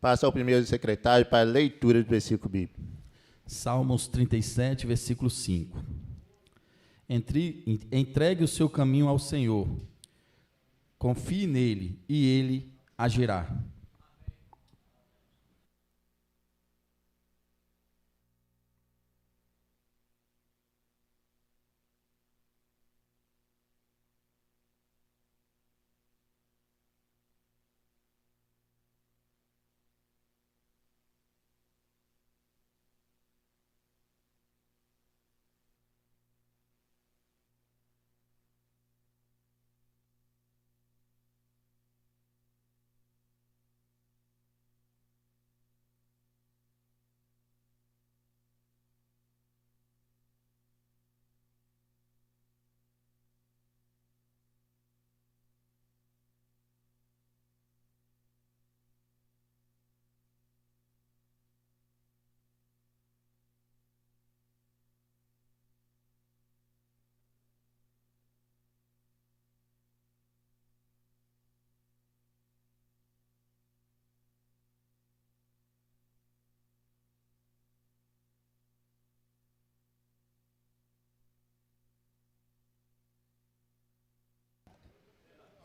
Passa ao primeiro secretário para a leitura do versículo bíblico. Salmos 37, versículo 5. Entregue o seu caminho ao Senhor, confie nele e ele agirá.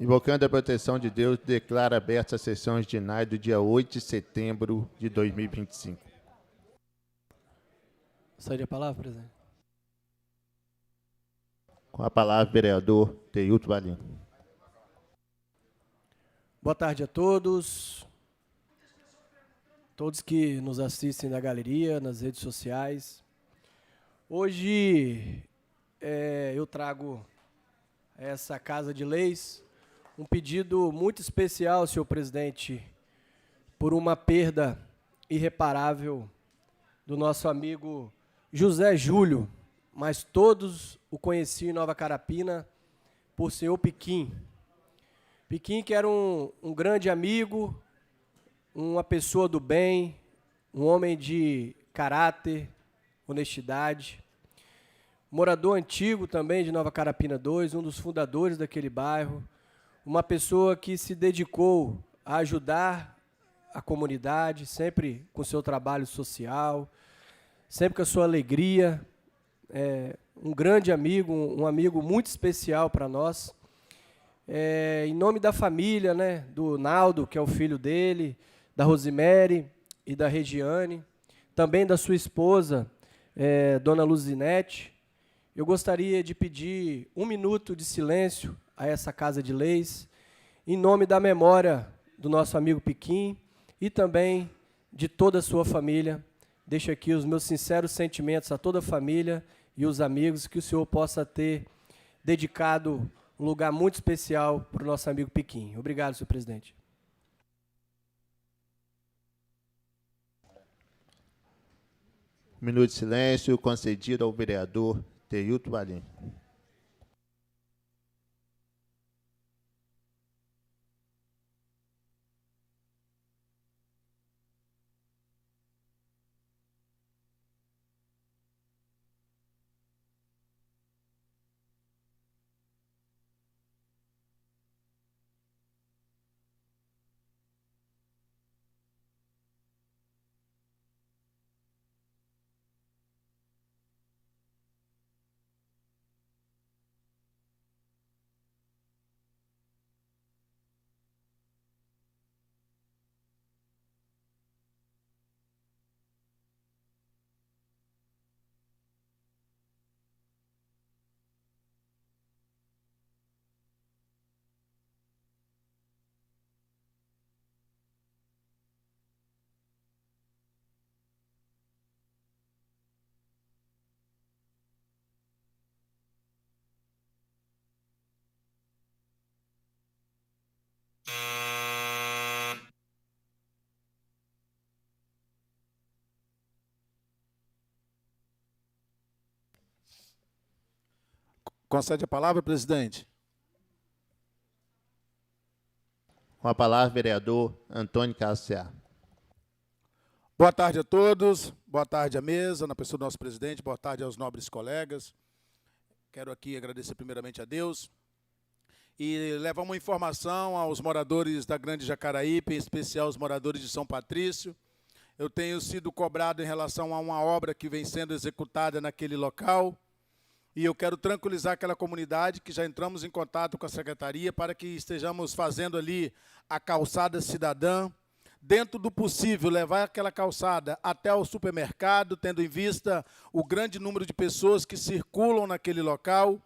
Invocando a proteção de Deus, declara abertas as sessões ordinárias do dia 8 de setembro de 2025. Cede a palavra, presidente. Com a palavra, vereador Teilton Valim. Boa tarde a todos que nos assistem na galeria, nas redes sociais. Hoje eu trago a essa Casa de Leis um pedido muito especial, senhor presidente, por uma perda irreparável do nosso amigo José Júlio, mas todos o conheciam em Nova Carapina por senhor Piquim. Piquim, que era um grande amigo, uma pessoa do bem, um homem de caráter, honestidade, morador antigo também de Nova Carapina 2, um dos fundadores daquele bairro, uma pessoa que se dedicou a ajudar a comunidade, sempre com seu trabalho social, sempre com a sua alegria, um grande amigo, um amigo muito especial para nós. Em nome da família, né, do Naldo, que é o filho dele, da Rosemary e da Regiane, também da sua esposa, dona Luzinete, eu gostaria de pedir 1 minuto de silêncio a essa Casa de Leis, em nome da memória do nosso amigo Piquim e também de toda a sua família. Deixo aqui os meus sinceros sentimentos a toda a família e os amigos, que o senhor possa ter dedicado um lugar muito especial para o nosso amigo Piquim. Obrigado, senhor presidente. Minuto de silêncio concedido ao vereador Teilton Valim. Concede a palavra, presidente. Com a palavra, vereador Antônio Carlos Ceará. Boa tarde a todos, boa tarde à mesa, na pessoa do nosso presidente, boa tarde aos nobres colegas. Quero aqui agradecer primeiramente a Deus e levar uma informação aos moradores da Grande Jacaraípe, em especial os moradores de São Patrício. Eu tenho sido cobrado em relação a uma obra que vem sendo executada naquele local, e eu quero tranquilizar aquela comunidade que já entramos em contato com a Secretaria para que estejamos fazendo ali a calçada cidadã, dentro do possível, levar aquela calçada até o supermercado, tendo em vista o grande número de pessoas que circulam naquele local,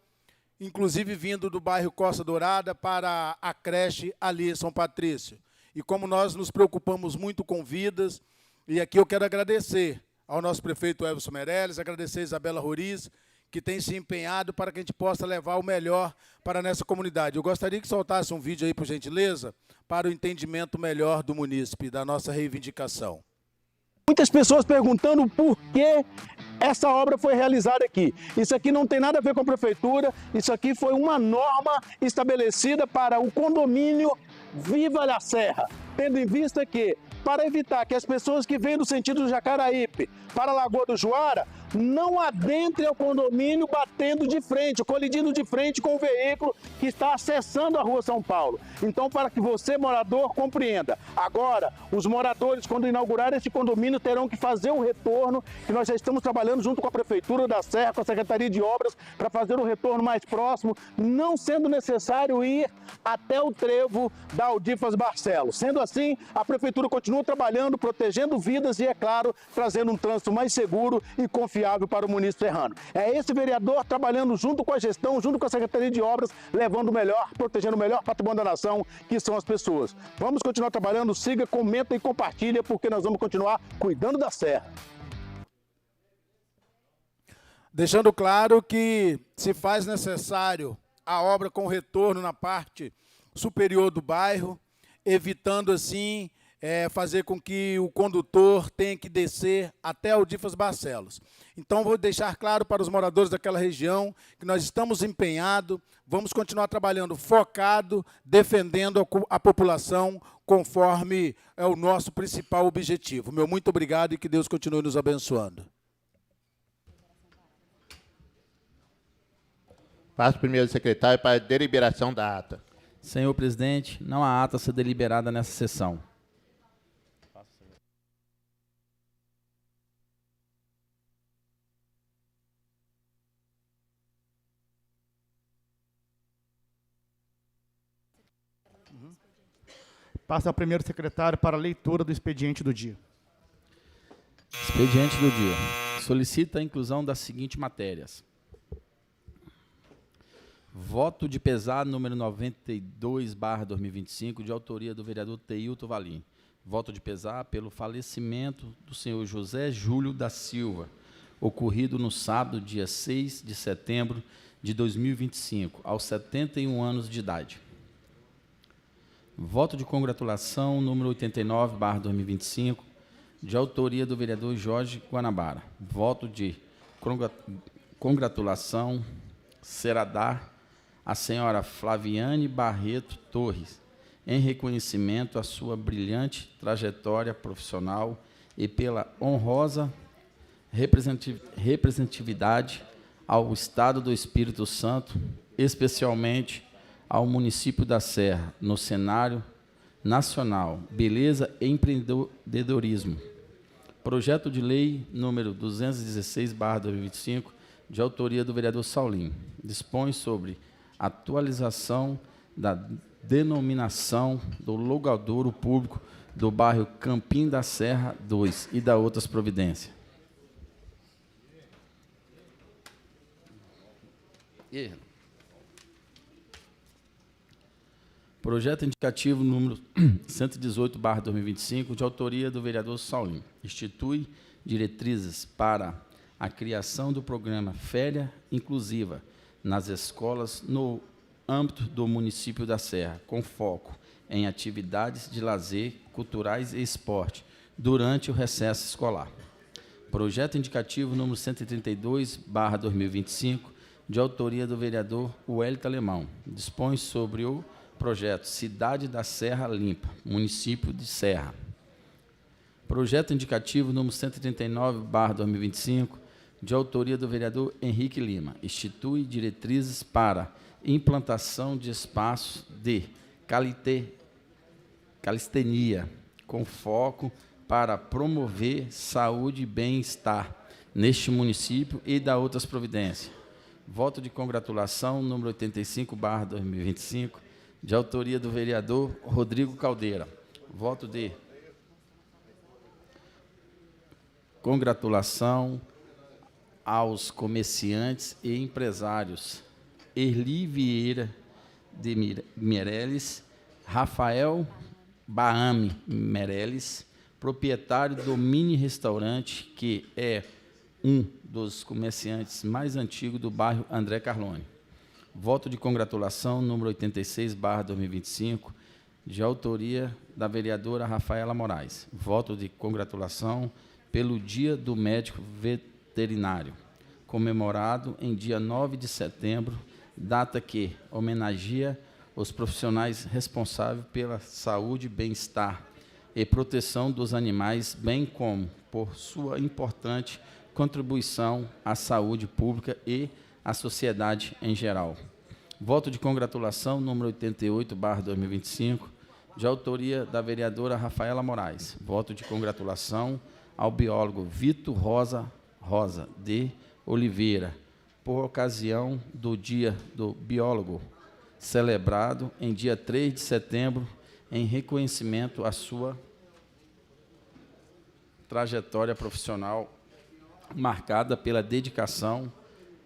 inclusive vindo do bairro Costa Dourada para a creche ali em São Patrício. E como nós nos preocupamos muito com vidas, e aqui eu quero agradecer ao nosso prefeito Elvis Meirelles, agradecer a Isabela Roriz, que tem se empenhado para que a gente possa levar o melhor para nessa comunidade. Eu gostaria que soltasse um vídeo aí, por gentileza, para o entendimento melhor do munícipe, da nossa reivindicação. Muitas pessoas perguntando por que essa obra foi realizada aqui. Isso aqui não tem nada a ver com a prefeitura, isso aqui foi uma norma estabelecida para o condomínio Viva la Serra, tendo em vista que, para evitar que as pessoas que vêm do sentido do Jacaraípe para a Lagoa do Juara não adentrem ao condomínio batendo de frente, colidindo de frente com o veículo que está acessando a Rua São Paulo. Então, para que você, morador, compreenda, agora, os moradores, quando inaugurarem esse condomínio, terão que fazer um retorno, que nós já estamos trabalhando junto com a Prefeitura da Serra, com a Secretaria de Obras, para fazer um retorno mais próximo, não sendo necessário ir até o trevo da Aldifas Barcelos. Sendo assim, a Prefeitura continua trabalhando, protegendo vidas e, é claro, trazendo um trânsito mais seguro e confiável para o município serrano. É esse vereador trabalhando junto com a gestão, junto com a Secretaria de Obras, levando o melhor, protegendo o melhor patrimônio da nação, que são as pessoas. Vamos continuar trabalhando, siga, comenta e compartilha, porque nós vamos continuar cuidando da Serra. Deixando claro que se faz necessário a obra com retorno na parte superior do bairro, evitando assim fazer com que o condutor tenha que descer até Aldifas Barcelos. Então, vou deixar claro para os moradores daquela região que nós estamos empenhados, vamos continuar trabalhando focado, defendendo a população, conforme é o nosso principal objetivo. Meu muito obrigado e que Deus continue nos abençoando. Passo primeiro secretário para a deliberação da ata. Senhor presidente, não há ata a ser deliberada nessa sessão. Passa ao primeiro secretário para a leitura do expediente do dia. Expediente do dia. Solicita a inclusão das seguintes matérias. Voto de pesar número 92/2025, de autoria do vereador Teilton Valim. Voto de pesar pelo falecimento do senhor José Júlio da Silva, ocorrido no sábado, dia 6 de setembro de 2025, aos 71 anos de idade. Voto de congratulação número 89/2025, de autoria do vereador Jorge Guanabara. Voto de congratulação será dar à senhora Flaviane Barreto Torres, em reconhecimento à sua brilhante trajetória profissional e pela honrosa representatividade ao Estado do Espírito Santo, especialmente ao município da Serra, no cenário nacional, beleza e empreendedorismo. Projeto de lei número 216/2025, de autoria do vereador Saulim, dispõe sobre atualização da denominação do logradouro público do bairro Campim da Serra 2 e da outras providências. Projeto indicativo número 118/2025, de autoria do vereador Saulim, institui diretrizes para a criação do programa Féria Inclusiva nas escolas no âmbito do município da Serra, com foco em atividades de lazer, culturais e esporte durante o recesso escolar. Projeto indicativo número 132/2025, de autoria do vereador Wellington Alemão, dispõe sobre o projeto Cidade da Serra Limpa, município de Serra. Projeto indicativo número 139/2025, de autoria do vereador Henrique Lima, institui diretrizes para implantação de espaços de calistenia, com foco para promover saúde e bem-estar neste município e dar outras providências. Voto de congratulação, número 85/2025, de autoria do vereador Rodrigo Caldeira. Voto de congratulação aos comerciantes e empresários Erli Vieira de Meirelles, Rafael Baame Meirelles, proprietário do mini restaurante, que é um dos comerciantes mais antigos do bairro André Carlone. Voto de congratulação, número 86/2025, de autoria da vereadora Rafaela Moraes. Voto de congratulação pelo Dia do Médico Veterinário, comemorado em dia 9 de setembro, data que homenageia os profissionais responsáveis pela saúde, bem-estar e proteção dos animais, bem como por sua importante contribuição à saúde pública e à sociedade em geral. Voto de congratulação, número 88/2025, de autoria da vereadora Rafaela Moraes. Voto de congratulação ao biólogo Vitor Rosa de Oliveira, por ocasião do Dia do Biólogo, celebrado em dia 3 de setembro, em reconhecimento à sua trajetória profissional marcada pela dedicação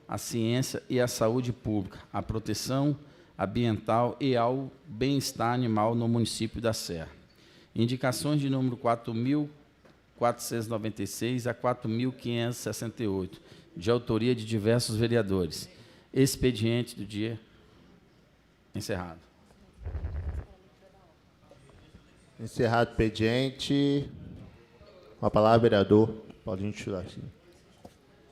à ciência e à saúde pública, à proteção ambiental e ao bem-estar animal no município da Serra. Indicações de número 4.496 a 4.568, de autoria de diversos vereadores. Expediente do dia encerrado. Encerrado o expediente. Com a palavra, vereador. Pode intitular aqui.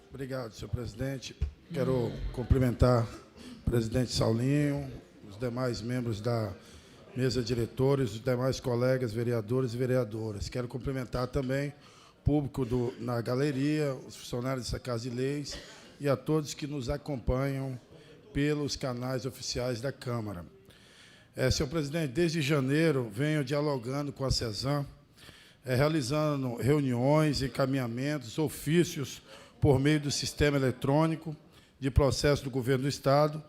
Obrigado, senhor presidente. Quero cumprimentar o presidente Saulinho, os demais membros da mesa diretora, os demais colegas, vereadores e vereadoras. Quero cumprimentar também o público na galeria, os funcionários dessa Casa de Leis e a todos que nos acompanham pelos canais oficiais da Câmara. Senhor presidente, desde janeiro venho dialogando com a CESAM, realizando reuniões, encaminhamentos, ofícios por meio do sistema eletrônico de processo do governo do Estado,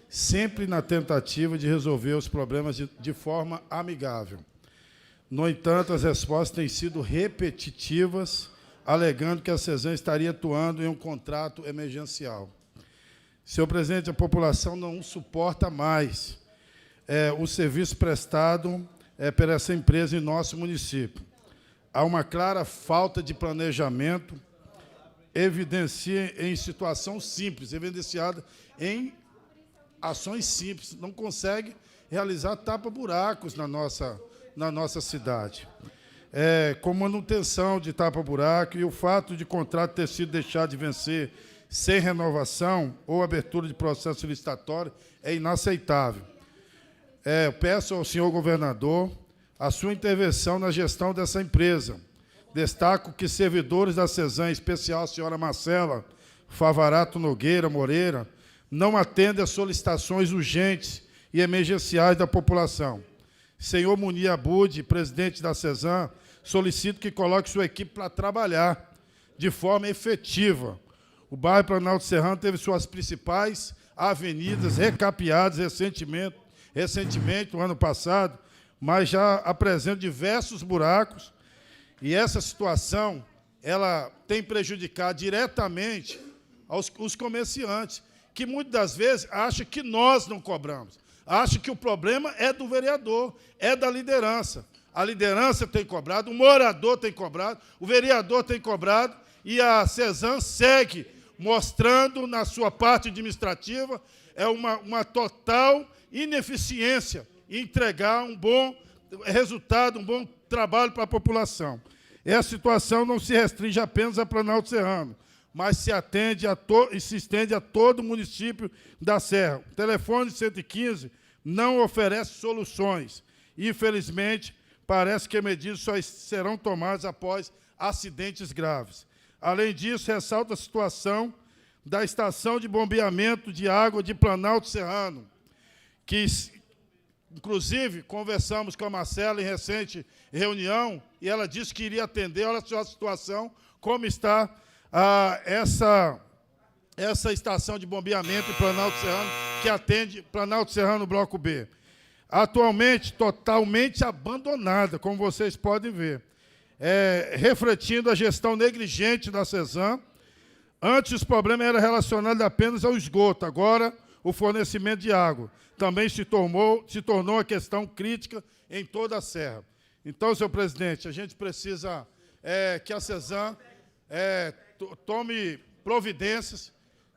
sempre na tentativa de resolver os problemas de forma amigável. No entanto, as respostas têm sido repetitivas, alegando que a CESAM estaria atuando em um contrato emergencial. Senhor presidente, a população não suporta mais o serviço prestado por essa empresa em nosso município. Há uma clara falta de planejamento, evidenciada em ações simples, não consegue realizar tapa-buracos na nossa cidade. Com manutenção de tapa-buraco e o fato de contrato ter sido deixado de vencer sem renovação ou abertura de processo licitatório é inaceitável. Peço ao senhor governador a sua intervenção na gestão dessa empresa. Destaco que servidores da CESAM, em especial a senhora Marcela Favarato Nogueira Moreira, não atendem às solicitações urgentes e emergenciais da população. Senhor Munir Abud, presidente da CESAM, solicito que coloque sua equipe para trabalhar de forma efetiva. O bairro Planalto Serrano teve suas principais avenidas recapeadas recentemente, no ano passado, mas já apresenta diversos buracos, e essa situação ela tem prejudicado diretamente os comerciantes, que muitas das vezes acham que nós não cobramos, acham que o problema é do vereador, é da liderança. A liderança tem cobrado, o morador tem cobrado, o vereador tem cobrado, e a CESAM segue mostrando, na sua parte administrativa, uma total ineficiência em entregar um bom resultado, um bom trabalho para a população. Essa situação não se restringe apenas a Planalto Serrano, mas se estende a todo o município da Serra. O telefone 115 não oferece soluções. Infelizmente, parece que medidas só serão tomadas após acidentes graves. Além disso, ressalta a situação da estação de bombeamento de água de Planalto Serrano, que, inclusive, conversamos com a Marcela em recente reunião, e ela disse que iria atender. Olha só a situação, como está essa estação de bombeamento em Planalto Serrano, que atende Planalto Serrano, Bloco B. Atualmente, totalmente abandonada, como vocês podem ver, refletindo a gestão negligente da CESAM. Antes, os problemas eram relacionados apenas ao esgoto, agora, o fornecimento de água também se tornou uma questão crítica em toda a Serra. Então, senhor presidente, a gente precisa que a CESAM tome providências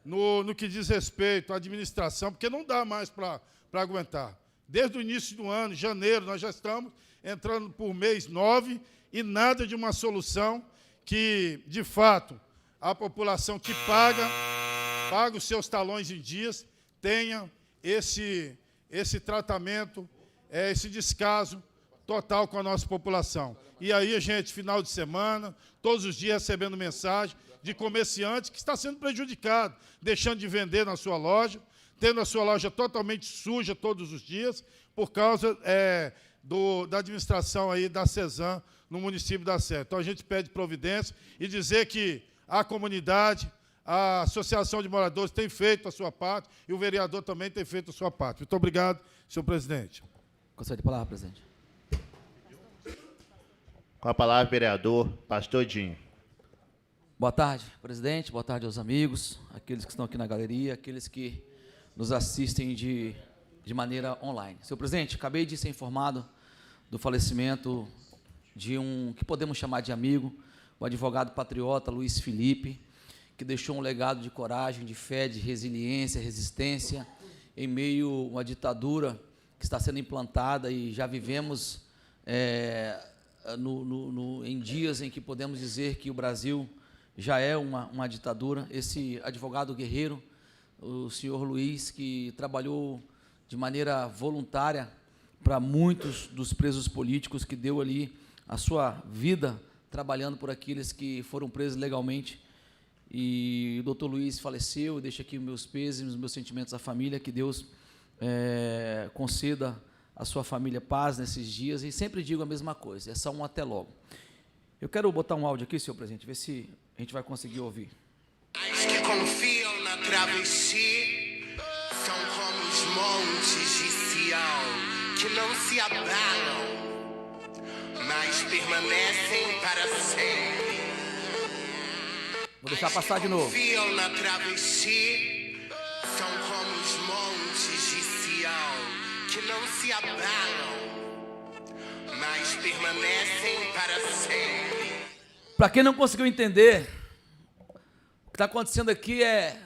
no que diz respeito à administração, porque não dá mais para aguentar. Desde o início do ano, janeiro, nós já estamos entrando por mês 9 e nada de uma solução que, de fato, a população que paga os seus talões em dias, tenha esse tratamento, esse descaso total com a nossa população. E aí a gente, final de semana, todos os dias recebendo mensagem de comerciante que está sendo prejudicado, deixando de vender na sua loja, tendo a sua loja totalmente suja todos os dias, por causa da administração aí da CESAM no município da Serra. Então, a gente pede providência e dizer que a comunidade, a Associação de Moradores tem feito a sua parte e o vereador também tem feito a sua parte. Muito obrigado, senhor presidente. Gostaria de palavra, presidente. Com a palavra, vereador Pastor Dinho. Boa tarde, presidente. Boa tarde aos amigos, aqueles que estão aqui na galeria, aqueles que nos assistem de maneira online. Senhor presidente, acabei de ser informado do falecimento de um que podemos chamar de amigo, o advogado patriota Luiz Felipe, que deixou um legado de coragem, de fé, de resiliência, resistência, em meio a uma ditadura que está sendo implantada, e já vivemos em dias em que podemos dizer que o Brasil já é uma ditadura. Esse advogado guerreiro, o senhor Luiz, que trabalhou de maneira voluntária para muitos dos presos políticos, que deu ali a sua vida trabalhando por aqueles que foram presos legalmente. E o doutor Luiz faleceu. Eu deixo aqui meus pêsames, meus sentimentos à família, que Deus conceda à sua família paz nesses dias, e sempre digo a mesma coisa, é só um até logo. Eu quero botar um áudio aqui, senhor presidente, ver se a gente vai conseguir ouvir. Os que confiam na travesti são como os montes de Sião, que não se abalam, mas permanecem para sempre. Vou deixar passar de novo. Os que confiam na travesti são como os montes de Sião, que não se abalam, mas permanecem para sempre. Para quem não conseguiu entender, o que está acontecendo aqui é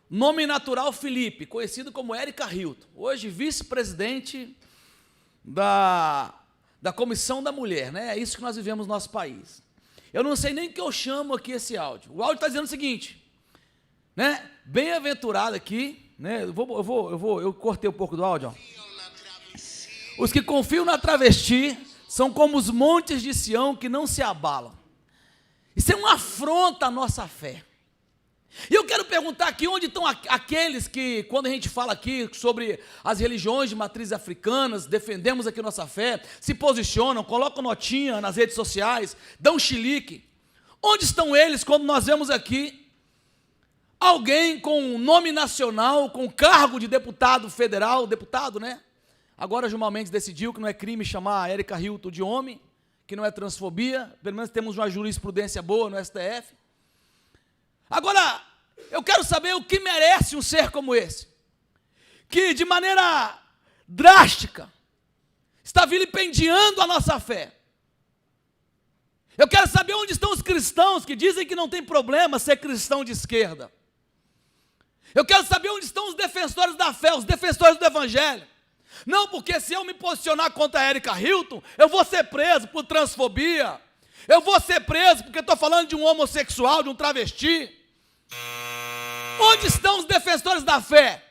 nome natural Felipe, conhecido como Érica Hilton, hoje vice-presidente da Comissão da Mulher, né? É isso que nós vivemos no nosso país. Eu não sei nem o que eu chamo aqui esse áudio. O áudio está dizendo o seguinte, né? Bem-aventurado aqui, né? Eu cortei um pouco do áudio, ó. Os que confiam na travesti são como os montes de Sião, que não se abalam. Isso é uma afronta à nossa fé. E eu quero perguntar aqui, onde estão aqueles que, quando a gente fala aqui sobre as religiões de matrizes africanas, defendemos aqui nossa fé, se posicionam, colocam notinha nas redes sociais, dão chilique. Onde estão eles quando nós vemos aqui alguém com nome nacional, com cargo de deputado federal, deputado, né? Agora Gilmar Mendes decidiu que não é crime chamar a Érica Hilton de homem, que não é transfobia, pelo menos temos uma jurisprudência boa no STF. Agora, eu quero saber o que merece um ser como esse, que de maneira drástica está vilipendiando a nossa fé. Eu quero saber onde estão os cristãos que dizem que não tem problema ser cristão de esquerda. Eu quero saber onde estão os defensores da fé, os defensores do evangelho. Não, porque se eu me posicionar contra a Érica Hilton, eu vou ser preso por transfobia, eu vou ser preso porque estou falando de um homossexual, de um travesti. Onde estão os defensores da fé?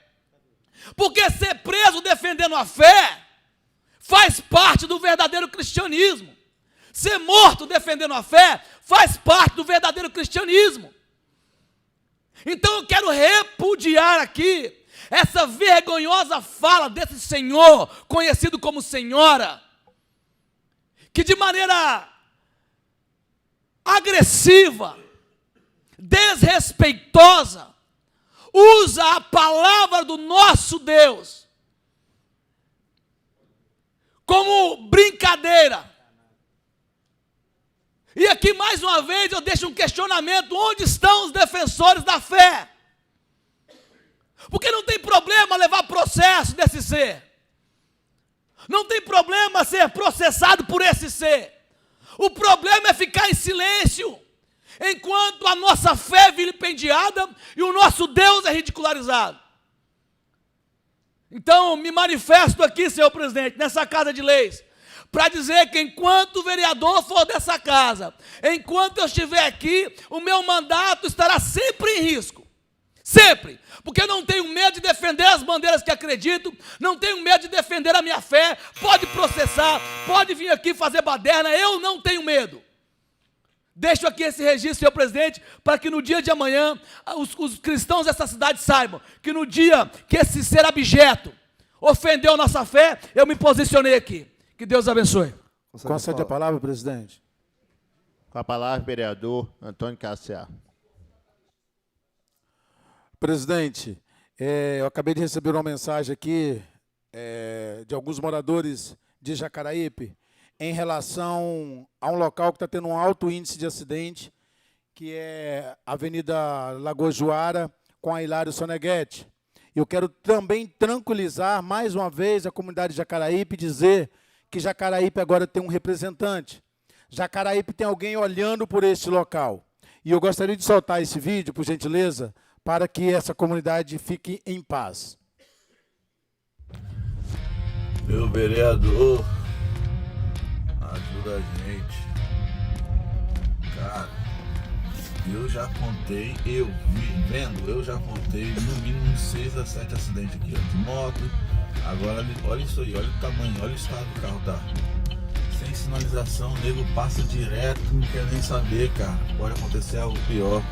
Porque ser preso defendendo a fé faz parte do verdadeiro cristianismo. Ser morto defendendo a fé faz parte do verdadeiro cristianismo. Então eu quero repudiar aqui essa vergonhosa fala desse senhor, conhecido como senhora, que de maneira agressiva, desrespeitosa, usa a palavra do nosso Deus como brincadeira. E aqui, mais uma vez, eu deixo um questionamento: onde estão os defensores da fé? Porque não tem problema levar processo desse ser. Não tem problema ser processado por esse ser. O problema é ficar em silêncio, enquanto a nossa fé é vilipendiada e o nosso Deus é ridicularizado. Então, me manifesto aqui, senhor presidente, nessa Casa de Leis, para dizer que enquanto o vereador for dessa casa, enquanto eu estiver aqui, o meu mandato estará sempre em risco. Sempre. Porque eu não tenho medo de defender as bandeiras que acredito, não tenho medo de defender a minha fé. Pode processar, pode vir aqui fazer baderna, eu não tenho medo. Deixo aqui esse registro, senhor presidente, para que no dia de amanhã os cristãos dessa cidade saibam que no dia que esse ser abjeto ofendeu a nossa fé, eu me posicionei aqui. Que Deus abençoe. Concede a palavra, presidente. Com a palavra, vereador Antônio Cassiar. Presidente, eu acabei de receber uma mensagem aqui de alguns moradores de Jacaraípe em relação a um local que está tendo um alto índice de acidente, que é a Avenida Lagoa Juara com a Hilário Soneghetti. Eu quero também tranquilizar mais uma vez a comunidade de Jacaraípe e dizer que Jacaraípe agora tem um representante. Jacaraípe tem alguém olhando por este local. E eu gostaria de soltar esse vídeo, por gentileza, para que essa comunidade fique em paz. Meu vereador, ajuda a gente. Cara, eu já contei, eu já contei no mínimo 6 a 7 acidentes aqui, ó, de moto. Agora, olha isso aí, olha o tamanho, olha o estado do carro, tá? Sem sinalização, o nego passa direto, não quer nem saber, cara. Pode acontecer algo pior.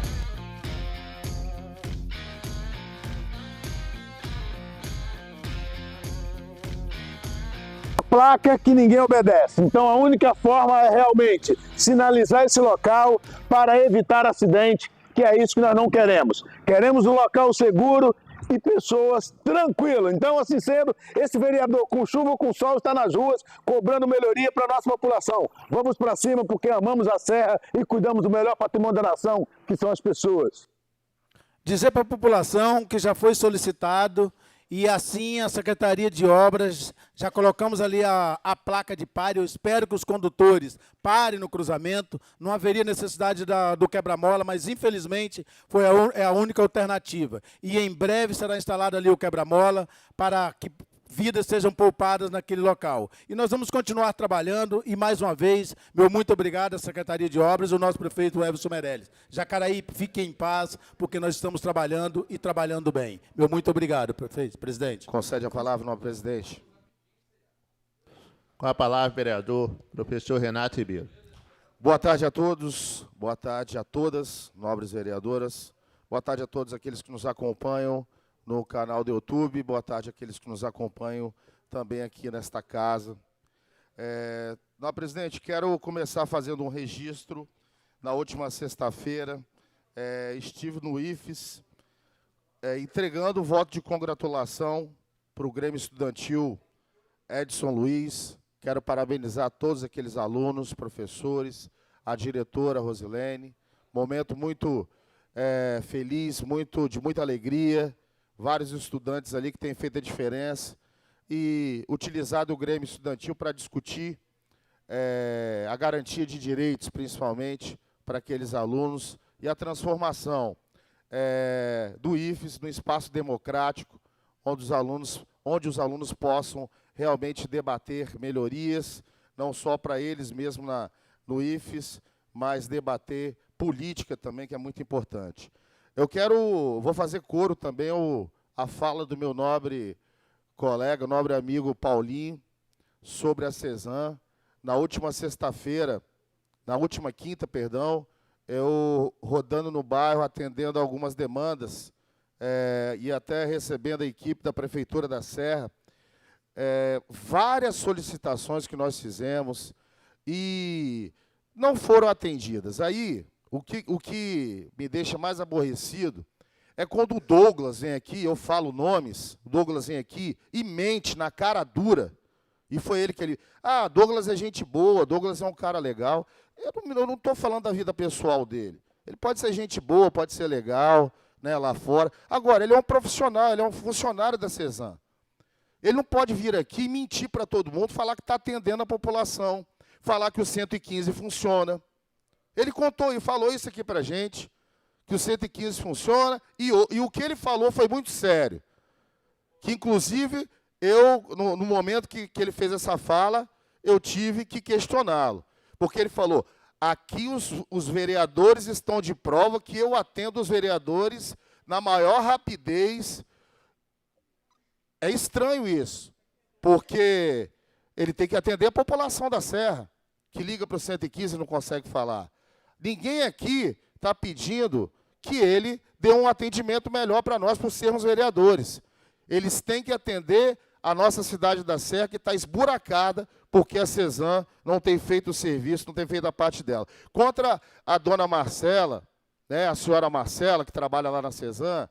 Placa que ninguém obedece. Então a única forma é realmente sinalizar esse local para evitar acidente, que é isso que nós não queremos. Queremos um local seguro e pessoas tranquilas. Então, assim sendo, esse vereador com chuva ou com sol está nas ruas cobrando melhoria para a nossa população. Vamos para cima porque amamos a serra e cuidamos do melhor patrimônio da nação, que são as pessoas. Dizer para a população que já foi solicitado. E assim a Secretaria de Obras, já colocamos ali a placa de pare. Eu espero que os condutores parem no cruzamento. Não haveria necessidade do quebra-mola, mas infelizmente é a única alternativa. E em breve será instalado ali o quebra-mola para que vidas sejam poupadas naquele local. E nós vamos continuar trabalhando e, mais uma vez, meu muito obrigado à Secretaria de Obras e ao nosso prefeito Everson Meirelles. Jacaraípe, fique em paz, porque nós estamos trabalhando e trabalhando bem. Meu muito obrigado, prefeito, presidente. Concede a palavra, nobre presidente. Com a palavra, vereador, professor Renato Ribeiro. Boa tarde a todos, boa tarde a todas, nobres vereadoras. Boa tarde a todos aqueles que nos acompanham no canal do YouTube, boa tarde àqueles que nos acompanham também aqui nesta casa. Não, presidente, quero começar fazendo um registro. Na última sexta-feira, estive no IFES, entregando o voto de congratulação para o Grêmio Estudantil Edson Luiz. Quero parabenizar todos aqueles alunos, professores, a diretora Rosilene. Momento muito feliz, de muita alegria. Vários estudantes ali que têm feito a diferença e utilizado o Grêmio Estudantil para discutir a garantia de direitos, principalmente, para aqueles alunos e a transformação do IFES no espaço democrático, onde os alunos possam realmente debater melhorias, não só para eles mesmo no IFES, mas debater política também, que é muito importante. Vou fazer coro também a fala do meu nobre colega, nobre amigo Paulinho, sobre a Cezam. Na última quinta, eu rodando no bairro, atendendo algumas demandas e até recebendo a equipe da Prefeitura da Serra, várias solicitações que nós fizemos e não foram atendidas. Aí, o que me deixa mais aborrecido é quando o Douglas vem aqui, eu falo nomes, o Douglas vem aqui e mente na cara dura. E foi ele, Douglas é gente boa, Douglas é um cara legal. Eu não estou falando da vida pessoal dele. Ele pode ser gente boa, pode ser legal, né, lá fora. Agora, ele é um profissional, ele é um funcionário da Cesan. Ele não pode vir aqui e mentir para todo mundo, falar que está atendendo a população, falar que o 115 funciona. Ele contou e falou isso aqui para a gente, que o 115 funciona, e o que ele falou foi muito sério. Que, inclusive, eu, no momento que ele fez essa fala, eu tive que questioná-lo. Porque ele falou, aqui os vereadores estão de prova que eu atendo os vereadores na maior rapidez. É estranho isso, porque ele tem que atender a população da Serra, que liga para o 115 e não consegue falar. Ninguém aqui está pedindo que ele dê um atendimento melhor para nós, por sermos vereadores. Eles têm que atender a nossa cidade da Serra, que está esburacada, porque a Cesan não tem feito o serviço, não tem feito a parte dela. Contra a dona Marcela, né, a senhora Marcela, que trabalha lá na Cesan,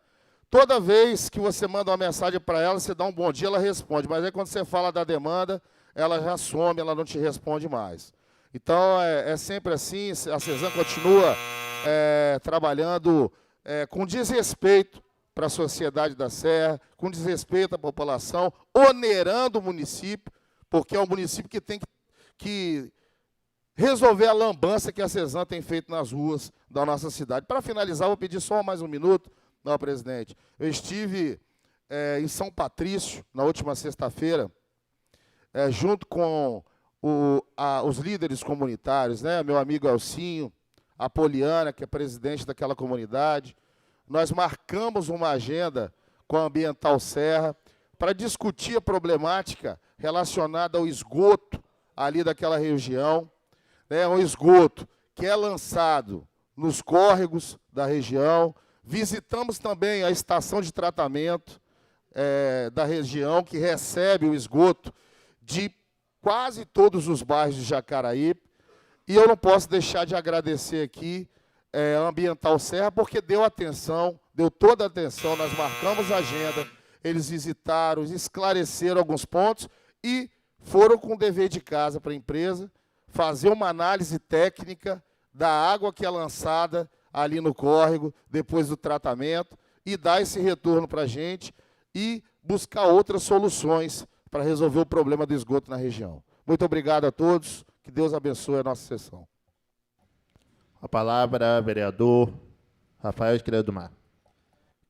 toda vez que você manda uma mensagem para ela, você dá um bom dia, ela responde. Mas aí quando você fala da demanda, ela já some, ela não te responde mais. Então, é sempre assim, a Cesan continua trabalhando com desrespeito para a sociedade da Serra, com desrespeito à população, onerando o município, porque é o município que tem que resolver a lambança que a Cesan tem feito nas ruas da nossa cidade. Para finalizar, vou pedir só mais um minuto. Não, presidente. Eu estive em São Patrício, na última sexta-feira, junto com os líderes comunitários, né? Meu amigo Elcinho, a Poliana, que é presidente daquela comunidade. Nós marcamos uma agenda com a Ambiental Serra para discutir a problemática relacionada ao esgoto ali daquela região. Um esgoto que é lançado nos córregos da região. Visitamos também a estação de tratamento da região, que recebe o esgoto de quase todos os bairros de Jacaraípe. E eu não posso deixar de agradecer aqui a Ambiental Serra, porque deu atenção, deu toda a atenção, nós marcamos a agenda, eles visitaram, esclareceram alguns pontos e foram com dever de casa para a empresa fazer uma análise técnica da água que é lançada ali no córrego, depois do tratamento, e dar esse retorno para a gente e buscar outras soluções para resolver o problema do esgoto na região. Muito obrigado a todos, que Deus abençoe a nossa sessão. A palavra, vereador Rafael Estrela do Mar.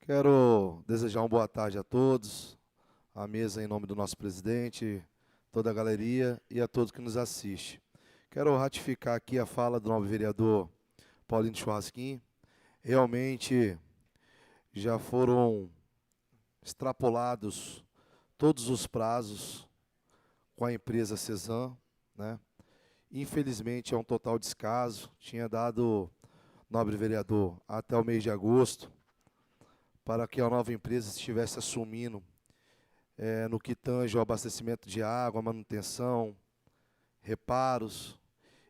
Quero desejar uma boa tarde a todos, à mesa em nome do nosso presidente, toda a galeria e a todos que nos assistem. Quero ratificar aqui a fala do nobre vereador Paulinho Churrasquim. Realmente já foram extrapolados todos os prazos com a empresa Cesan, né? Infelizmente é um total descaso. Tinha dado, nobre vereador, até o mês de agosto para que a nova empresa estivesse assumindo no que tange o abastecimento de água, manutenção, reparos.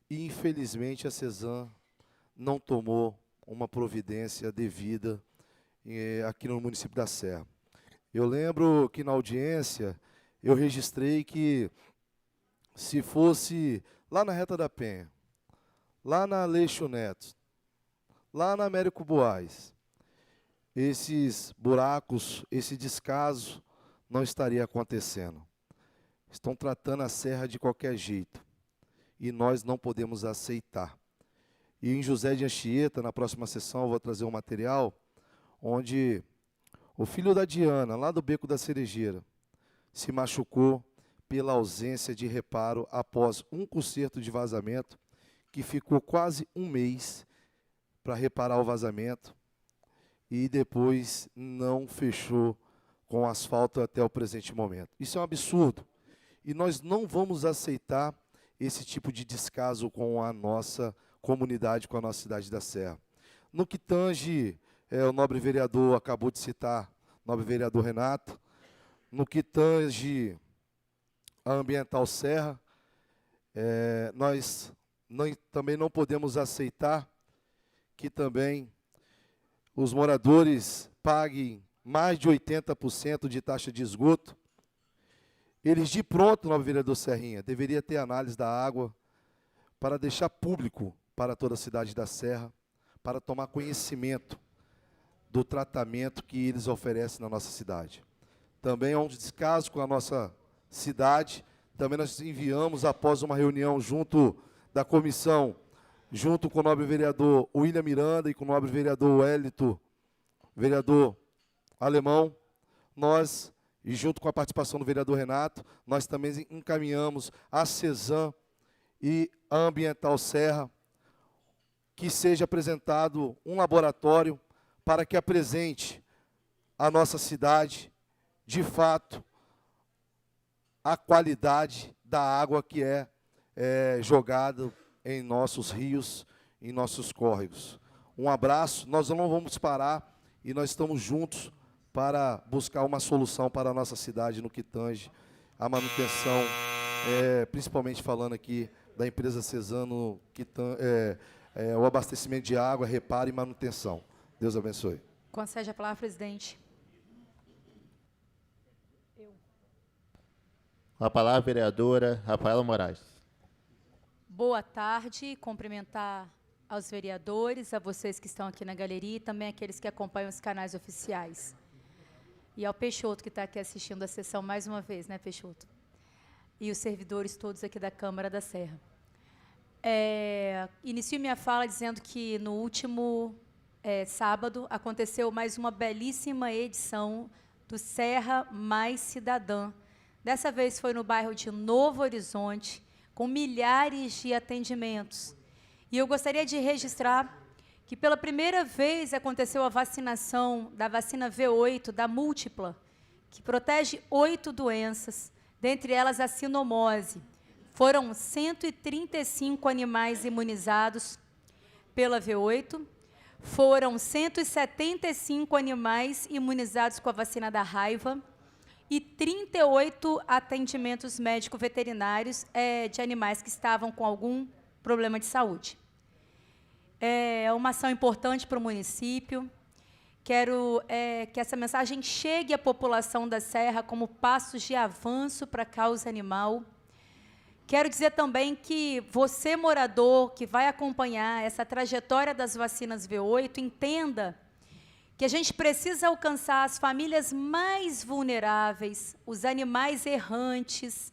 E infelizmente a Cesan não tomou uma providência devida aqui no município da Serra. Eu lembro que na audiência eu registrei que se fosse lá na Reta da Penha, lá na Aleixo Neto, lá na Américo Boaz, esses buracos, esse descaso não estaria acontecendo. Estão tratando a Serra de qualquer jeito e nós não podemos aceitar. E em José de Anchieta, na próxima sessão, eu vou trazer um material onde o filho da Diana, lá do Beco da Cerejeira, se machucou pela ausência de reparo após um conserto de vazamento, que ficou quase um mês para reparar o vazamento e depois não fechou com asfalto até o presente momento. Isso é um absurdo e nós não vamos aceitar esse tipo de descaso com a nossa comunidade, com a nossa cidade da Serra. No que tange o nobre vereador acabou de citar, o nobre vereador Renato. No que tange a Ambiental Serra, nós também não podemos aceitar que também os moradores paguem mais de 80% de taxa de esgoto. Eles, de pronto, nobre vereador Serrinha, deveria ter análise da água para deixar público para toda a cidade da Serra, para tomar conhecimento do tratamento que eles oferecem na nossa cidade. Também há um descaso com a nossa cidade. Também nós enviamos, após uma reunião junto da comissão, junto com o nobre vereador William Miranda e com o nobre vereador Wellington, vereador Alemão, nós, e junto com a participação do vereador Renato, nós também encaminhamos a CESAM e a Ambiental Serra, que seja apresentado um laboratório para que apresente à nossa cidade, de fato, a qualidade da água que é jogada em nossos rios, em nossos córregos. Um abraço, nós não vamos parar e nós estamos juntos para buscar uma solução para a nossa cidade no que tange a manutenção, principalmente falando aqui da empresa Cesano, o abastecimento de água, reparo e manutenção. Deus abençoe. Concede a palavra, presidente. Com a palavra, a vereadora Rafaela Moraes. Boa tarde, cumprimentar aos vereadores, a vocês que estão aqui na galeria e também aqueles que acompanham os canais oficiais. E ao Peixoto, que está aqui assistindo a sessão mais uma vez, né, Peixoto? E os servidores todos aqui da Câmara da Serra. Inicio minha fala dizendo que no último sábado aconteceu mais uma belíssima edição do Serra Mais Cidadã. Dessa vez foi no bairro de Novo Horizonte, com milhares de atendimentos. E eu gostaria de registrar que pela primeira vez aconteceu a vacinação da vacina V8, da múltipla, que protege 8 doenças, dentre elas a sinomose. Foram 135 animais imunizados pela V8, foram 175 animais imunizados com a vacina da raiva e 38 atendimentos médico-veterinários de animais que estavam com algum problema de saúde. É uma ação importante para o município. Quero que essa mensagem chegue à população da Serra como passos de avanço para a causa animal. Quero dizer também que você, morador, que vai acompanhar essa trajetória das vacinas V8, entenda que a gente precisa alcançar as famílias mais vulneráveis, os animais errantes,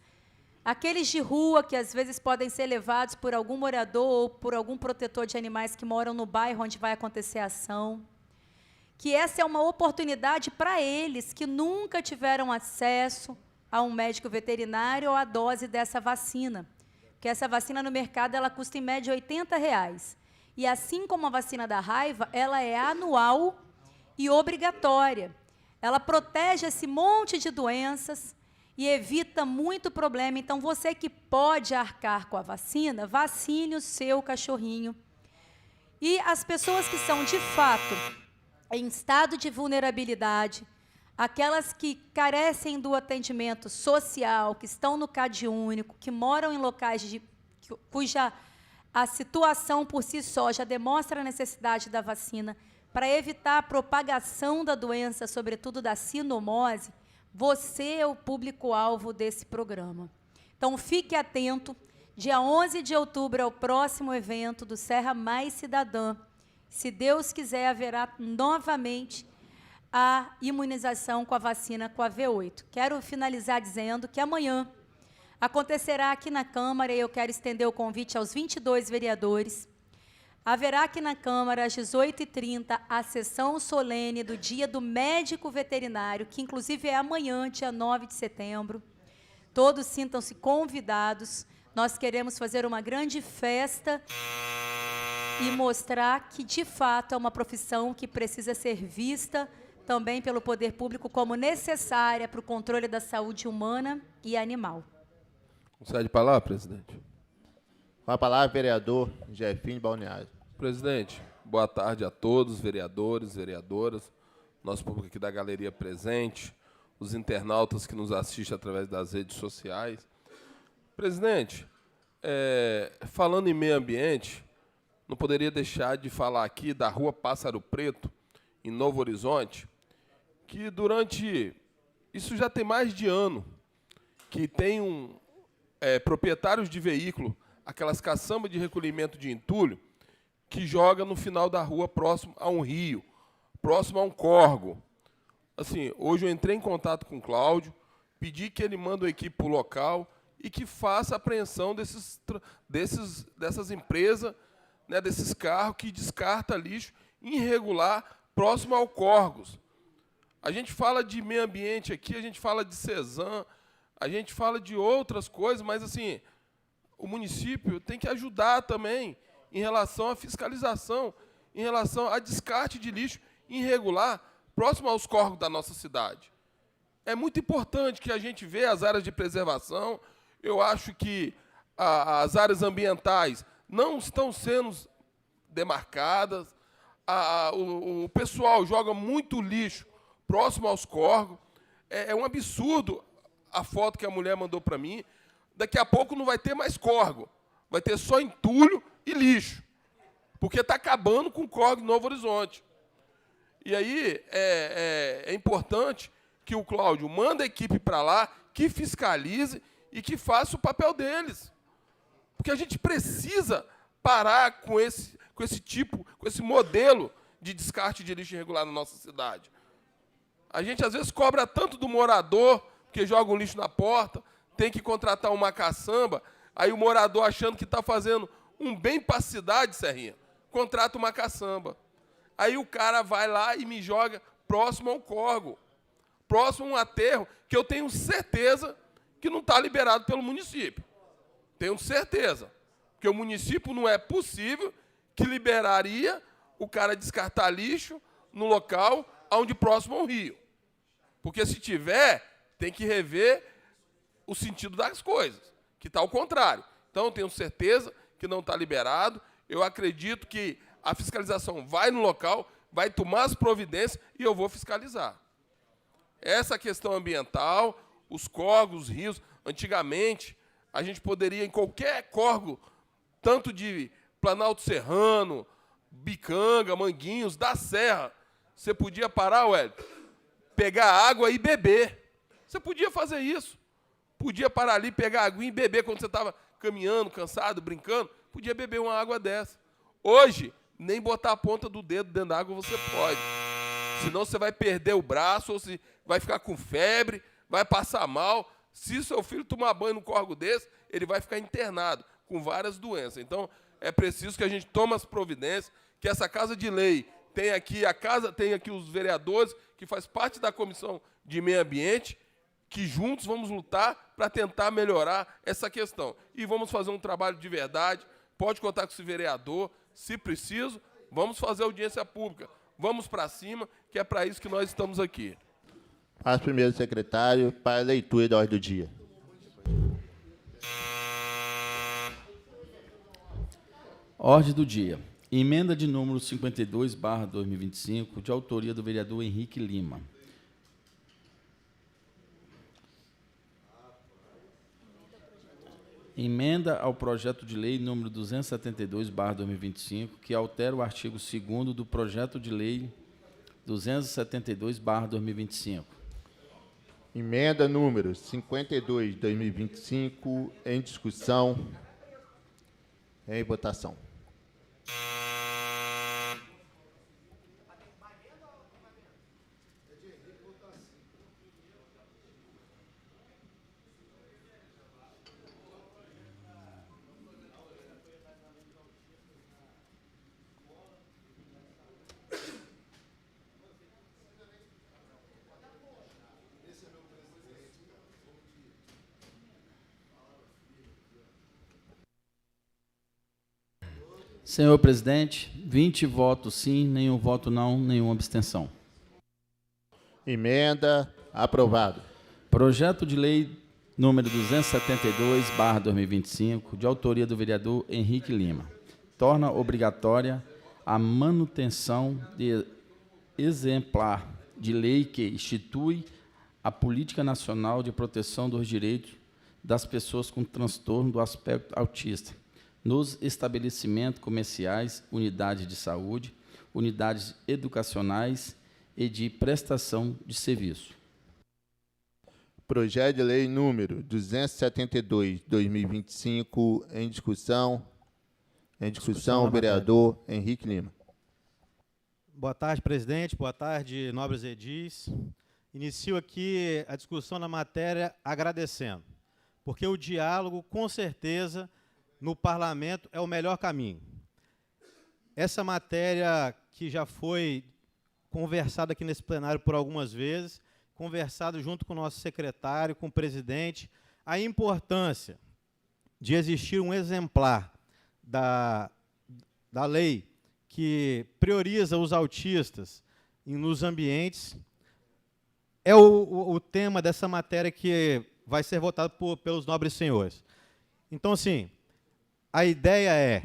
aqueles de rua que às vezes podem ser levados por algum morador ou por algum protetor de animais que moram no bairro onde vai acontecer a ação. Que essa é uma oportunidade para eles que nunca tiveram acesso a um médico veterinário ou a dose dessa vacina. Porque essa vacina no mercado ela custa em média R$80. E assim como a vacina da raiva, ela é anual e obrigatória. Ela protege esse monte de doenças e evita muito problema. Então, você que pode arcar com a vacina, vacine o seu cachorrinho. E as pessoas que são, de fato, em estado de vulnerabilidade, aquelas que carecem do atendimento social, que estão no CAD único, que moram em locais cuja a situação por si só já demonstra a necessidade da vacina, para evitar a propagação da doença, sobretudo da sinomose, você é o público-alvo desse programa. Então, fique atento. Dia 11 de outubro é o próximo evento do Serra Mais Cidadã. Se Deus quiser, haverá novamente a imunização com a vacina com a V8. Quero finalizar dizendo que amanhã acontecerá aqui na Câmara, e eu quero estender o convite aos 22 vereadores, haverá aqui na Câmara, às 18h30, a sessão solene do Dia do Médico Veterinário, que inclusive é amanhã, dia 9 de setembro. Todos sintam-se convidados. Nós queremos fazer uma grande festa e mostrar que, de fato, é uma profissão que precisa ser vista também pelo poder público como necessária para o controle da saúde humana e animal. Concede a palavra, presidente. Com a palavra, vereador Jefinho Balneário. Presidente, Boa tarde a todos, vereadores, vereadoras, nosso público aqui da galeria presente, os internautas que nos assistem através das redes sociais. Presidente, falando em meio ambiente, não poderia deixar de falar aqui da Rua Pássaro Preto, em Novo Horizonte, que durante... Isso já tem mais de ano, que tem proprietários de veículo, aquelas caçambas de recolhimento de entulho, que joga no final da rua, próximo a um rio, próximo a um córrego. Assim, hoje eu entrei em contato com o Cláudio, pedi que ele mande uma equipe para o local e que faça a apreensão dessas empresas, né, desses carros que descartam lixo irregular próximo ao córregos. A gente fala de meio ambiente aqui, a gente fala de Cezam, a gente fala de outras coisas, mas assim, o município tem que ajudar também em relação à fiscalização, em relação a descarte de lixo irregular próximo aos córregos da nossa cidade. É muito importante que a gente veja as áreas de preservação. Eu acho que as áreas ambientais não estão sendo demarcadas, o pessoal joga muito lixo próximo aos córregos. É um absurdo a foto que a mulher mandou para mim. Daqui a pouco não vai ter mais córrego, vai ter só entulho e lixo, porque está acabando com o córrego de Novo Horizonte. E aí é importante que o Cláudio mande a equipe para lá, que fiscalize e que faça o papel deles. Porque a gente precisa parar com esse modelo de descarte de lixo irregular na nossa cidade. A gente, às vezes, cobra tanto do morador, porque joga um lixo na porta, tem que contratar uma caçamba, aí o morador, achando que está fazendo um bem para a cidade, Serrinha, contrata uma caçamba. Aí o cara vai lá e me joga próximo a um córrego, próximo a um aterro, que eu tenho certeza que não está liberado pelo município. Tenho certeza. Porque o município não é possível que liberaria o cara descartar lixo no local onde próximo ao rio. Porque se tiver, tem que rever o sentido das coisas, que está ao contrário. Então, eu tenho certeza que não está liberado. Eu acredito que a fiscalização vai no local, vai tomar as providências e eu vou fiscalizar. Essa questão ambiental, os córregos, os rios, antigamente, a gente poderia, em qualquer córrego, tanto de Planalto Serrano, Bicanga, Manguinhos, da Serra, você podia parar, Wellington, pegar água e beber. Você podia fazer isso. Podia parar ali, pegar a aguinha e beber quando você estava caminhando, cansado, brincando. Podia beber uma água dessa. Hoje, nem botar a ponta do dedo dentro da água você pode. Senão você vai perder o braço, ou se vai ficar com febre, vai passar mal. Se seu filho tomar banho num córrego desse, ele vai ficar internado com várias doenças. Então, é preciso que a gente tome as providências, que essa Casa de Lei tem aqui os vereadores, que faz parte da Comissão de Meio Ambiente, que juntos vamos lutar para tentar melhorar essa questão. E vamos fazer um trabalho de verdade. Pode contar com esse vereador, se preciso, vamos fazer audiência pública. Vamos para cima, que é para isso que nós estamos aqui. Passo primeiro secretário para a leitura da ordem do dia. Ordem do dia. Emenda de número 52/2025, de autoria do vereador Henrique Lima. Emenda ao projeto de lei número 272/2025, que altera o artigo 2º do projeto de lei 272/2025. Emenda número 52/2025, em discussão, em votação. Senhor presidente, 20 votos sim, nenhum voto não, nenhuma abstenção. Emenda aprovado. Projeto de lei número 272/2025, de autoria do vereador Henrique Lima, torna obrigatória a manutenção de exemplar de lei que institui a Política Nacional de Proteção dos Direitos das Pessoas com Transtorno do Aspecto Autista, nos estabelecimentos comerciais, unidades de saúde, unidades educacionais e de prestação de serviço. Projeto de lei número 272/2025, em discussão. Em discussão, o vereador Henrique Lima. Boa tarde, presidente. Boa tarde, nobres edis. Inicio aqui a discussão na matéria agradecendo, porque o diálogo, com certeza, no parlamento é o melhor caminho. Essa matéria que já foi conversada aqui nesse plenário por algumas vezes, conversado junto com o nosso secretário, com o presidente, a importância de existir um exemplar da lei que prioriza os autistas nos ambientes, é o tema dessa matéria que vai ser votado pelos nobres senhores. Então, assim, a ideia é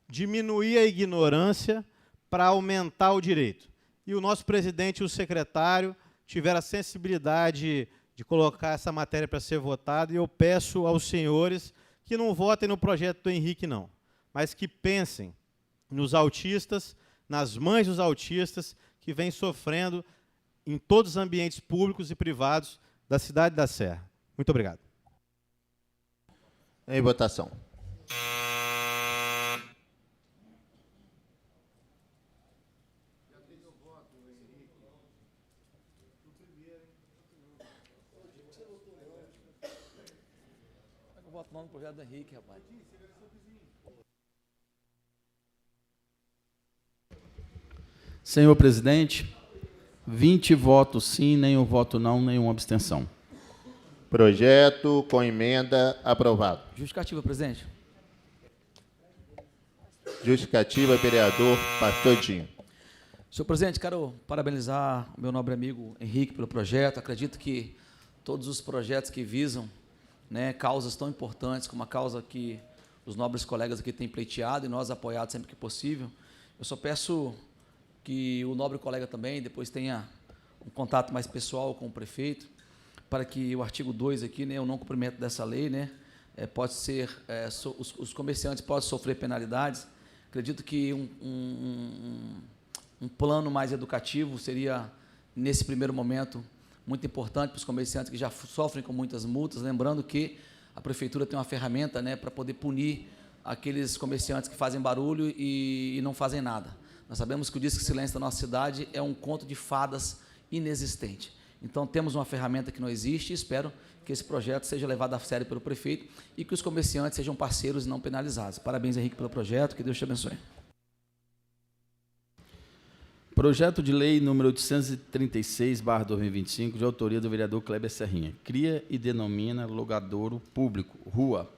diminuir a ignorância para aumentar o direito. E o nosso presidente e o secretário tiveram a sensibilidade de colocar essa matéria para ser votada, e eu peço aos senhores que não votem no projeto do Henrique, não, mas que pensem nos autistas, nas mães dos autistas que vêm sofrendo em todos os ambientes públicos e privados da cidade da Serra. Muito obrigado. Em votação. Eu voto não no projeto do Henrique, rapaz. Senhor presidente, 20 votos sim, nenhum voto não, nenhuma abstenção. Projeto com emenda aprovado. Justificativa, presidente. Justificativa, vereador Pastor Dinho. Senhor presidente, quero parabenizar o meu nobre amigo Henrique pelo projeto. Acredito que todos os projetos que visam, né, causas tão importantes como a causa que os nobres colegas aqui têm pleiteado e nós apoiado sempre que possível, eu só peço que o nobre colega também depois tenha um contato mais pessoal com o prefeito, para que o artigo 2 aqui, né, o não cumprimento dessa lei, né, pode ser, os comerciantes podem sofrer penalidades. Acredito que um plano mais educativo seria, nesse primeiro momento, muito importante para os comerciantes que já sofrem com muitas multas, lembrando que a prefeitura tem uma ferramenta, né, para poder punir aqueles comerciantes que fazem barulho e não fazem nada. Nós sabemos que o Disque Silêncio da nossa cidade é um conto de fadas inexistente. Então, temos uma ferramenta que não existe e espero que esse projeto seja levado a sério pelo prefeito e que os comerciantes sejam parceiros e não penalizados. Parabéns, Henrique, pelo projeto. Que Deus te abençoe. Projeto de lei número 836/2025, de autoria do vereador Kleber Serrinha. Cria e denomina logadouro público, Rua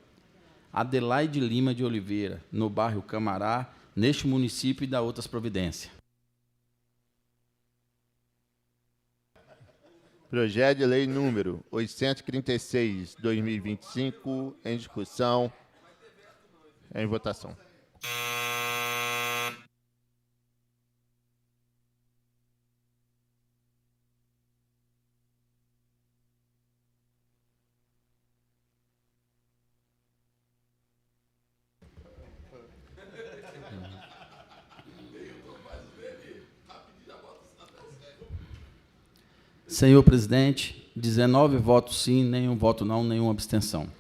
Adelaide Lima de Oliveira, no bairro Camará, neste município, e da outras providências. Projeto de lei número 836/2025, em discussão. Em votação. Senhor presidente, 19 votos sim, nenhum voto não, nenhuma abstenção.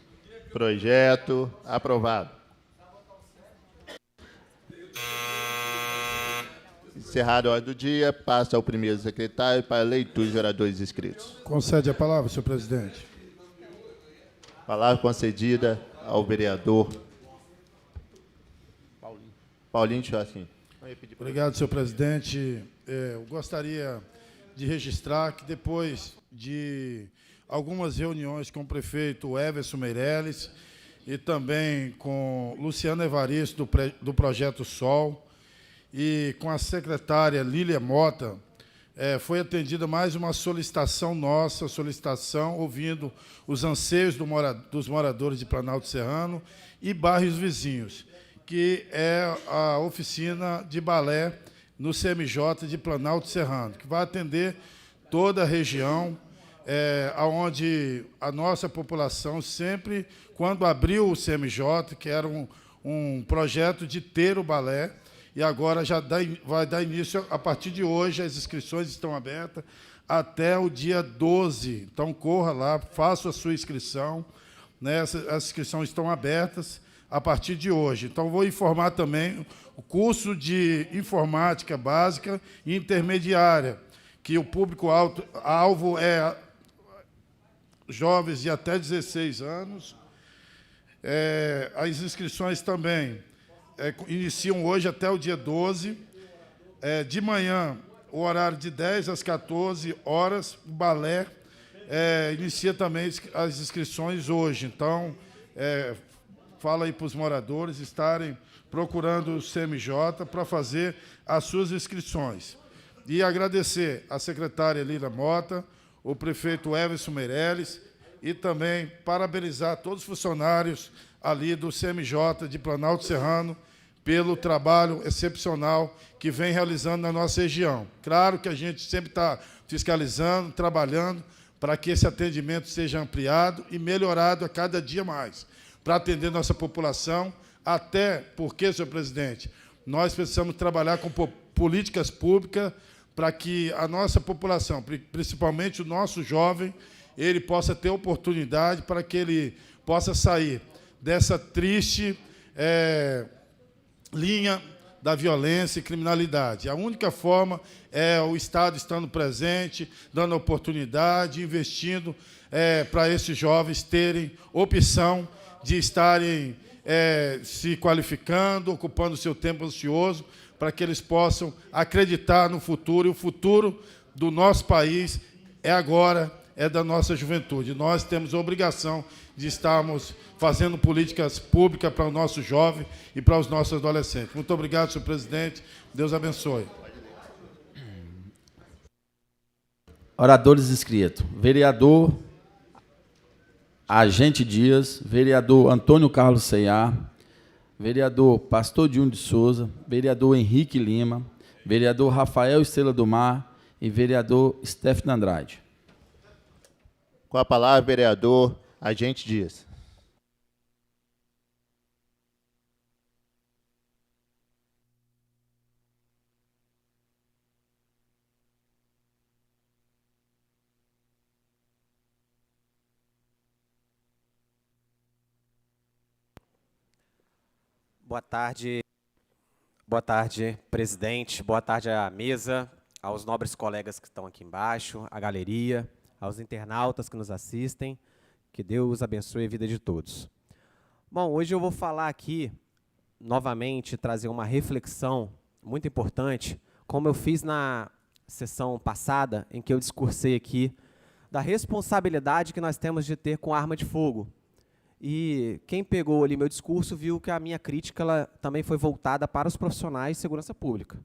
Projeto aprovado. Encerrado a ordem do dia, passa ao primeiro secretário para a leitura de oradores inscritos. Concede a palavra, senhor presidente. Palavra concedida ao vereador Paulinho Chassin. Obrigado, senhor presidente. Eu gostaria de registrar que depois de algumas reuniões com o prefeito Everson Meirelles e também com Luciano Evaristo, do Projeto Sol, e com a secretária Lília Mota, foi atendida mais uma solicitação nossa, ouvindo os anseios dos moradores de Planalto Serrano e bairros vizinhos. que é a oficina de balé no CMJ de Planalto Serrano, que vai atender toda a região, onde a nossa população sempre, quando abriu o CMJ, que era um projeto de ter o balé, e agora já vai dar início, a partir de hoje, as inscrições estão abertas até o dia 12. Então, corra lá, faça a sua inscrição, né? As inscrições estão abertas a partir de hoje. Então, vou informar também o curso de informática básica e intermediária, que o público-alvo é jovens de até 16 anos. As inscrições também iniciam hoje até o dia 12. De manhã, o horário de 10 às 14 horas, o balé inicia também as inscrições hoje. Então, fala aí para os moradores estarem procurando o CMJ para fazer as suas inscrições. E agradecer à secretária Lila Mota, o prefeito Everson Meirelles, e também parabenizar todos os funcionários ali do CMJ de Planalto Serrano pelo trabalho excepcional que vem realizando na nossa região. Claro que a gente sempre está fiscalizando, trabalhando para que esse atendimento seja ampliado e melhorado a cada dia mais, para atender nossa população, até porque, senhor presidente, nós precisamos trabalhar com políticas públicas para que a nossa população, principalmente o nosso jovem, ele possa ter oportunidade para que ele possa sair dessa triste linha da violência e criminalidade. A única forma é o Estado estando presente, dando oportunidade, investindo para esses jovens terem opção de estarem se qualificando, ocupando o seu tempo ocioso, para que eles possam acreditar no futuro. E o futuro do nosso país é agora, é da nossa juventude. Nós temos a obrigação de estarmos fazendo políticas públicas para o nosso jovem e para os nossos adolescentes. Muito obrigado, senhor presidente. Deus abençoe. Oradores inscritos. Vereador Agente Dias, vereador Antônio Carlos Ceiá, vereador Pastor Diuno de Souza, vereador Henrique Lima, vereador Rafael Estrela do Mar e vereador Stefano Andrade. Com a palavra, vereador Agente Dias. Boa tarde, presidente. Boa tarde à mesa, aos nobres colegas que estão aqui embaixo, à galeria, aos internautas que nos assistem. Que Deus abençoe a vida de todos. Bom, hoje eu vou falar aqui, novamente, trazer uma reflexão muito importante, como eu fiz na sessão passada, em que eu discursei aqui da responsabilidade que nós temos de ter com arma de fogo. E quem pegou ali meu discurso viu que a minha crítica ela também foi voltada para os profissionais de segurança pública.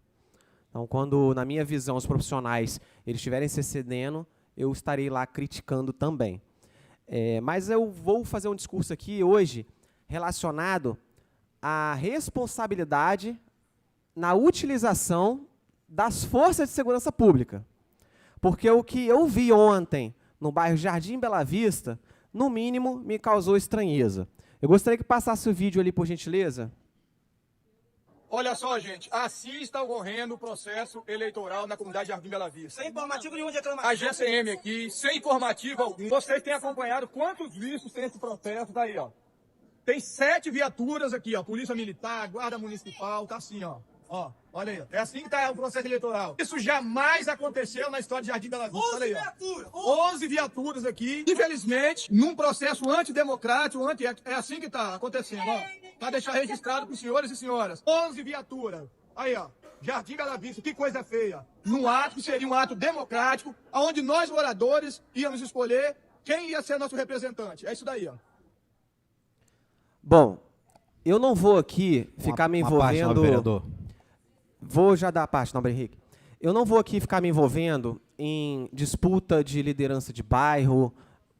Então, quando, na minha visão, os profissionais eles estiverem se excedendo, eu estarei lá criticando também. Mas eu vou fazer um discurso aqui hoje relacionado à responsabilidade na utilização das forças de segurança pública. Porque o que eu vi ontem no bairro Jardim Bela Vista, no mínimo, me causou estranheza. Eu gostaria que passasse o vídeo ali, por gentileza. Olha só, gente, assim está ocorrendo o processo eleitoral na comunidade Jardim Bela Vista. Sem informativo nenhum de reclamação. A GCM aqui, sem informativo algum. Vocês têm acompanhado quantos vistos tem esse processo? Daí, ó. Tem 7 viaturas aqui, ó. Polícia Militar, Guarda Municipal, tá assim, ó. Ó, olha aí. É assim que está o processo eleitoral. Isso jamais aconteceu na história de Jardim Bela Vista. Olha aí, ó. 11 viaturas aqui. Infelizmente, num processo antidemocrático, é assim que está acontecendo, ó. Para deixar registrado para os senhores e senhoras. 11 viaturas. Aí, ó. Jardim Bela Vista, que coisa feia. Num ato que seria um ato democrático, onde nós, moradores, íamos escolher quem ia ser nosso representante. É isso daí, ó. Bom, eu não vou aqui ficar me envolvendo... vereador. Vou já dar a parte, nobre Henrique. Eu não vou aqui ficar me envolvendo em disputa de liderança de bairro,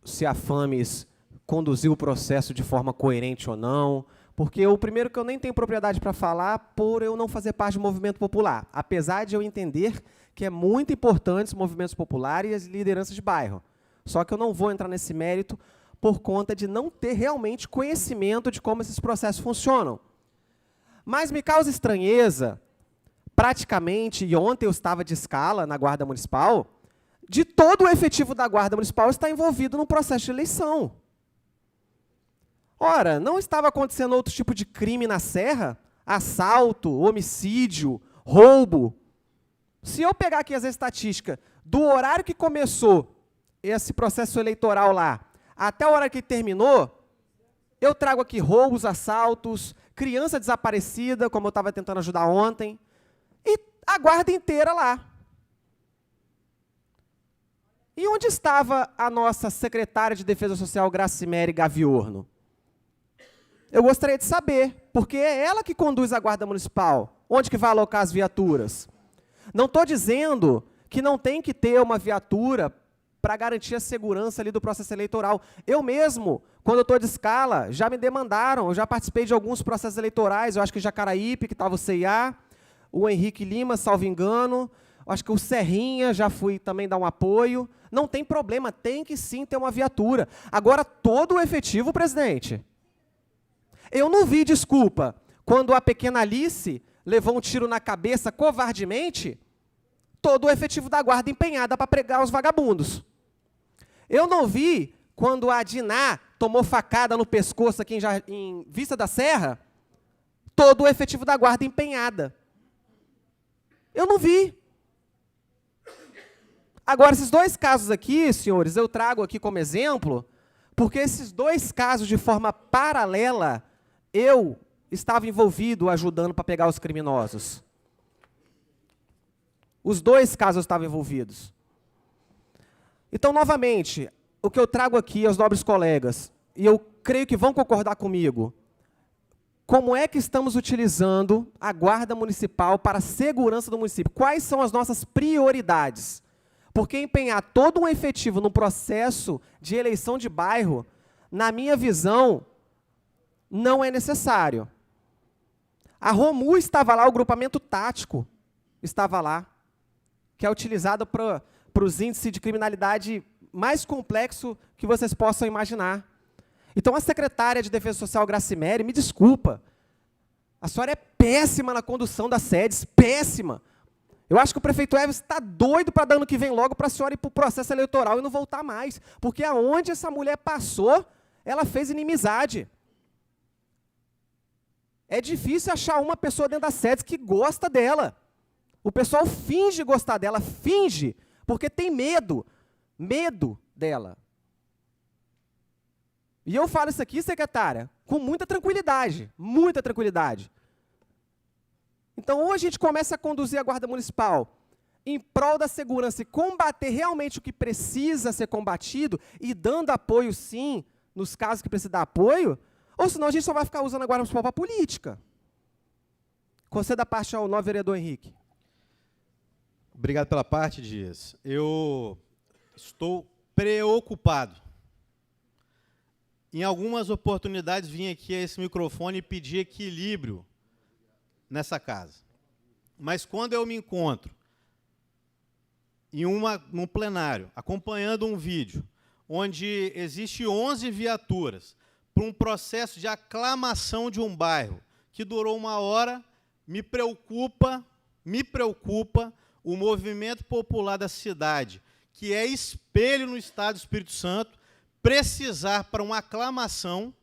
se a FAMES conduziu o processo de forma coerente ou não, Porque o primeiro que eu nem tenho propriedade para falar por eu não fazer parte do movimento popular, apesar de eu entender que é muito importante os movimentos populares e as lideranças de bairro. Só que eu não vou entrar nesse mérito por conta de não ter realmente conhecimento de como esses processos funcionam. Mas me causa estranheza, praticamente, e ontem eu estava de escala na Guarda Municipal, de todo o efetivo da Guarda Municipal estar envolvido no processo de eleição. Ora, não estava acontecendo outro tipo de crime na Serra? Assalto, homicídio, roubo. Se eu pegar aqui as estatísticas do horário que começou esse processo eleitoral lá, até o horário que terminou, eu trago aqui roubos, assaltos, criança desaparecida, como eu estava tentando ajudar ontem, e a guarda inteira lá. E onde estava a nossa secretária de Defesa Social, Gracimere Gaviorno? Eu gostaria de saber, porque é ela que conduz a Guarda Municipal. Onde que vai alocar as viaturas? Não estou dizendo que não tem que ter uma viatura para garantir a segurança ali do processo eleitoral. Eu mesmo, quando eu estou de escala, já me demandaram, eu já participei de alguns processos eleitorais, eu acho que Jacaraípe, que estava o CIA, o Henrique Lima, salvo engano, acho que o Serrinha, já fui também dar um apoio. Não tem problema, tem que sim ter uma viatura. Agora, todo o efetivo, presidente. Eu não vi desculpa quando a pequena Alice levou um tiro na cabeça covardemente, todo o efetivo da guarda empenhada para pregar os vagabundos. Eu não vi quando a Diná tomou facada no pescoço aqui em Vista da Serra, todo o efetivo da guarda empenhada. Eu não vi. Agora, esses dois casos aqui, senhores, eu trago aqui como exemplo, porque esses dois casos, de forma paralela, eu estava envolvido ajudando para pegar os criminosos. Os dois casos estavam envolvidos. Então, novamente, o que eu trago aqui aos nobres colegas, e eu creio que vão concordar comigo, como é que estamos utilizando a Guarda Municipal para a segurança do município? Quais são as nossas prioridades? Porque empenhar todo um efetivo no processo de eleição de bairro, na minha visão, não é necessário. A ROMU estava lá, o grupamento tático estava lá, que é utilizado para os índices de criminalidade mais complexo que vocês possam imaginar. Então, a secretária de Defesa Social, Gracimere, me desculpa, a senhora é péssima na condução das sedes, péssima. Eu acho que o prefeito Everson está doido para dar ano que vem logo para a senhora ir para o processo eleitoral e não voltar mais, porque aonde essa mulher passou, ela fez inimizade. É difícil achar uma pessoa dentro da SEDES que gosta dela. O pessoal finge gostar dela, finge, porque tem medo dela. E eu falo isso aqui, secretária, com muita tranquilidade, muita tranquilidade. Então, ou a gente começa a conduzir a Guarda Municipal em prol da segurança e combater realmente o que precisa ser combatido e dando apoio, sim, nos casos que precisa dar apoio, ou senão a gente só vai ficar usando a Guarda Municipal para política. Conceda a parte ao novo vereador Henrique. Obrigado pela parte, Dias. Eu estou preocupado. Em algumas oportunidades vim aqui a esse microfone e pedi equilíbrio nessa casa. Mas quando eu me encontro em num plenário, acompanhando um vídeo, onde existe 11 viaturas, para um processo de aclamação de um bairro, que durou 1 hora, me preocupa o movimento popular da cidade, que é espelho no Estado do Espírito Santo, precisar para uma aclamação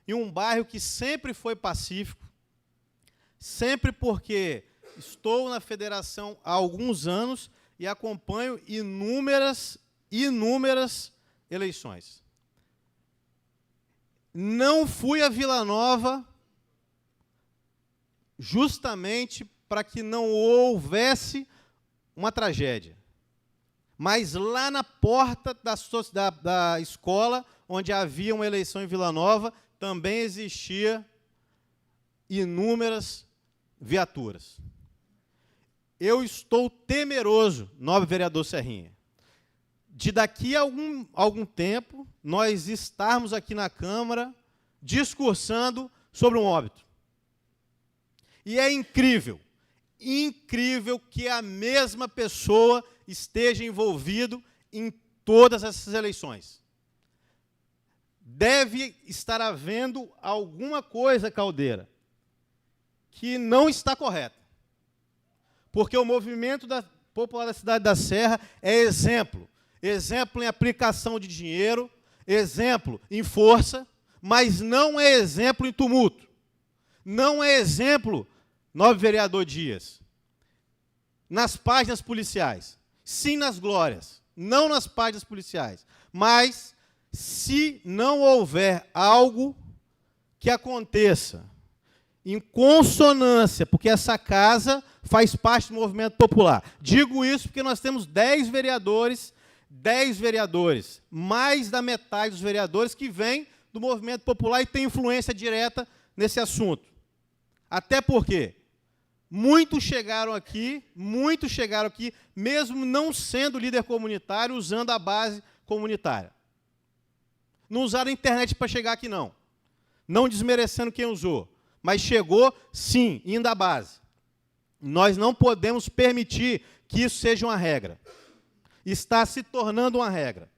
em um bairro que sempre foi pacífico, sempre porque estou na federação há alguns anos e acompanho inúmeras eleições. Não fui a Vila Nova justamente para que não houvesse uma tragédia. Mas lá na porta da escola, onde havia uma eleição em Vila Nova, também existia inúmeras viaturas. Eu estou temeroso, nobre vereador Serrinha, de daqui a algum tempo nós estarmos aqui na Câmara discursando sobre um óbito. E é incrível, incrível que a mesma pessoa esteja envolvida em todas essas eleições. Deve estar havendo alguma coisa, Caldeira, que não está correta. Porque o movimento popular da cidade da Serra é exemplo. Exemplo em aplicação de dinheiro, exemplo em força, mas não é exemplo em tumulto. Não é exemplo, nobre vereador Dias, nas páginas policiais. Sim nas glórias, não nas páginas policiais. Mas, se não houver algo que aconteça em consonância, porque essa casa faz parte do movimento popular. Digo isso porque nós temos 10 vereadores, mais da metade dos vereadores que vêm do movimento popular e têm influência direta nesse assunto. Até porque muitos chegaram aqui, mesmo não sendo líder comunitário, usando a base comunitária. Não usaram a internet para chegar aqui, não. Não desmerecendo quem usou. Mas chegou, sim, indo à base. Nós não podemos permitir que isso seja uma regra. Está se tornando uma regra.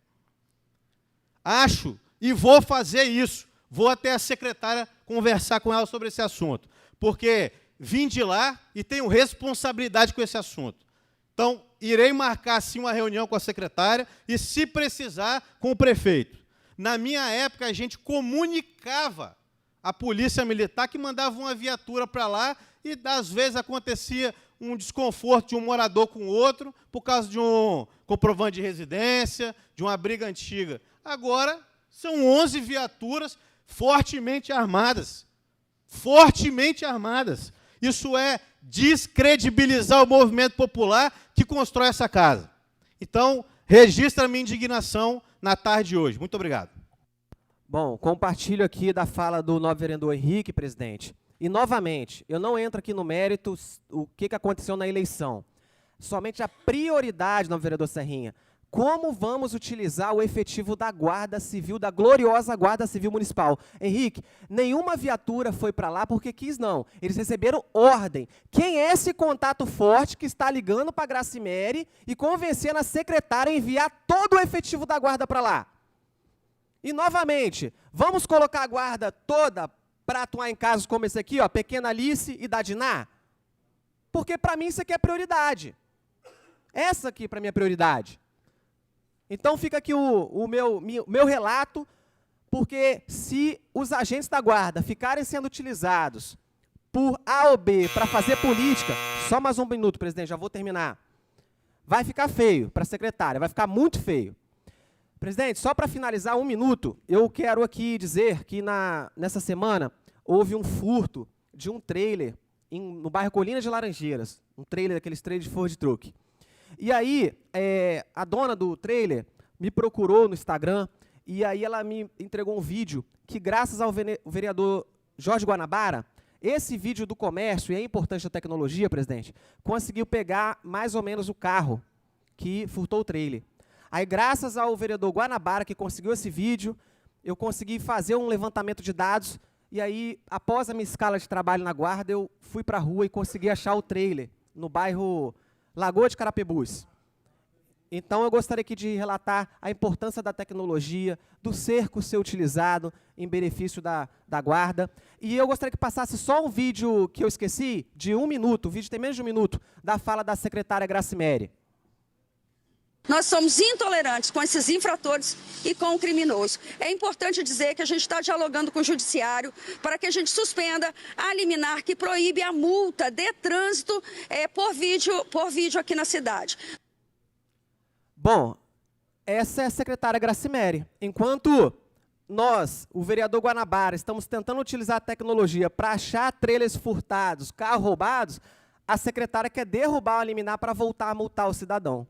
Acho, e vou fazer isso, vou até a secretária conversar com ela sobre esse assunto, porque vim de lá e tenho responsabilidade com esse assunto. Então, irei marcar, sim, uma reunião com a secretária e, se precisar, com o prefeito. Na minha época, a gente comunicava a polícia militar que mandava uma viatura para lá e, às vezes, acontecia um desconforto de um morador com o outro por causa de um comprovante de residência, de uma briga antiga. Agora, são 11 viaturas fortemente armadas. Fortemente armadas. Isso é descredibilizar o movimento popular que constrói essa casa. Então, registra a minha indignação na tarde de hoje. Muito obrigado. Bom, compartilho aqui da fala do nobre vereador Henrique, presidente. E, novamente, eu não entro aqui no mérito o que aconteceu na eleição. Somente a prioridade, nobre vereador Serrinha, como vamos utilizar o efetivo da Guarda Civil, da gloriosa Guarda Civil Municipal. Henrique, nenhuma viatura foi para lá porque quis, não. Eles receberam ordem. Quem é esse contato forte que está ligando para a Gracimere e convencendo a secretária a enviar todo o efetivo da Guarda para lá? E, novamente, vamos colocar a Guarda toda para atuar em casos como esse aqui, ó, Pequena Alice e Dadiná? Porque, para mim, isso aqui é prioridade. Essa aqui, para mim, é prioridade. Então, fica aqui o meu relato, porque se os agentes da Guarda ficarem sendo utilizados por A ou B para fazer política, só mais um minuto, presidente, já vou terminar, vai ficar feio para a secretária, vai ficar muito feio. Presidente, só para finalizar, um minuto, eu quero aqui dizer que nessa semana houve um furto de um trailer no bairro Colina de Laranjeiras, um trailer, aqueles trailers de Ford Truck. E aí, a dona do trailer me procurou no Instagram e aí ela me entregou um vídeo que, graças ao vereador Jorge Guanabara, esse vídeo do comércio, e é importante a tecnologia, presidente, conseguiu pegar mais ou menos o carro que furtou o trailer. Aí, graças ao vereador Guanabara, que conseguiu esse vídeo, eu consegui fazer um levantamento de dados, e aí, após a minha escala de trabalho na Guarda, eu fui para a rua e consegui achar o trailer no bairro Lagoa de Carapebus. Então, eu gostaria aqui de relatar a importância da tecnologia, do cerco ser utilizado em benefício da Guarda. E eu gostaria que passasse só um vídeo que eu esqueci, de 1 minuto, o vídeo tem menos de 1 minuto, da fala da secretária Gracimere. Nós somos intolerantes com esses infratores e com o criminoso. É importante dizer que a gente está dialogando com o judiciário para que a gente suspenda a liminar que proíbe a multa de trânsito por vídeo aqui na cidade. Bom, essa é a secretária Gracimere. Enquanto nós, o vereador Guanabara, estamos tentando utilizar a tecnologia para achar trailers furtados, carros roubados, a secretária quer derrubar a liminar para voltar a multar o cidadão.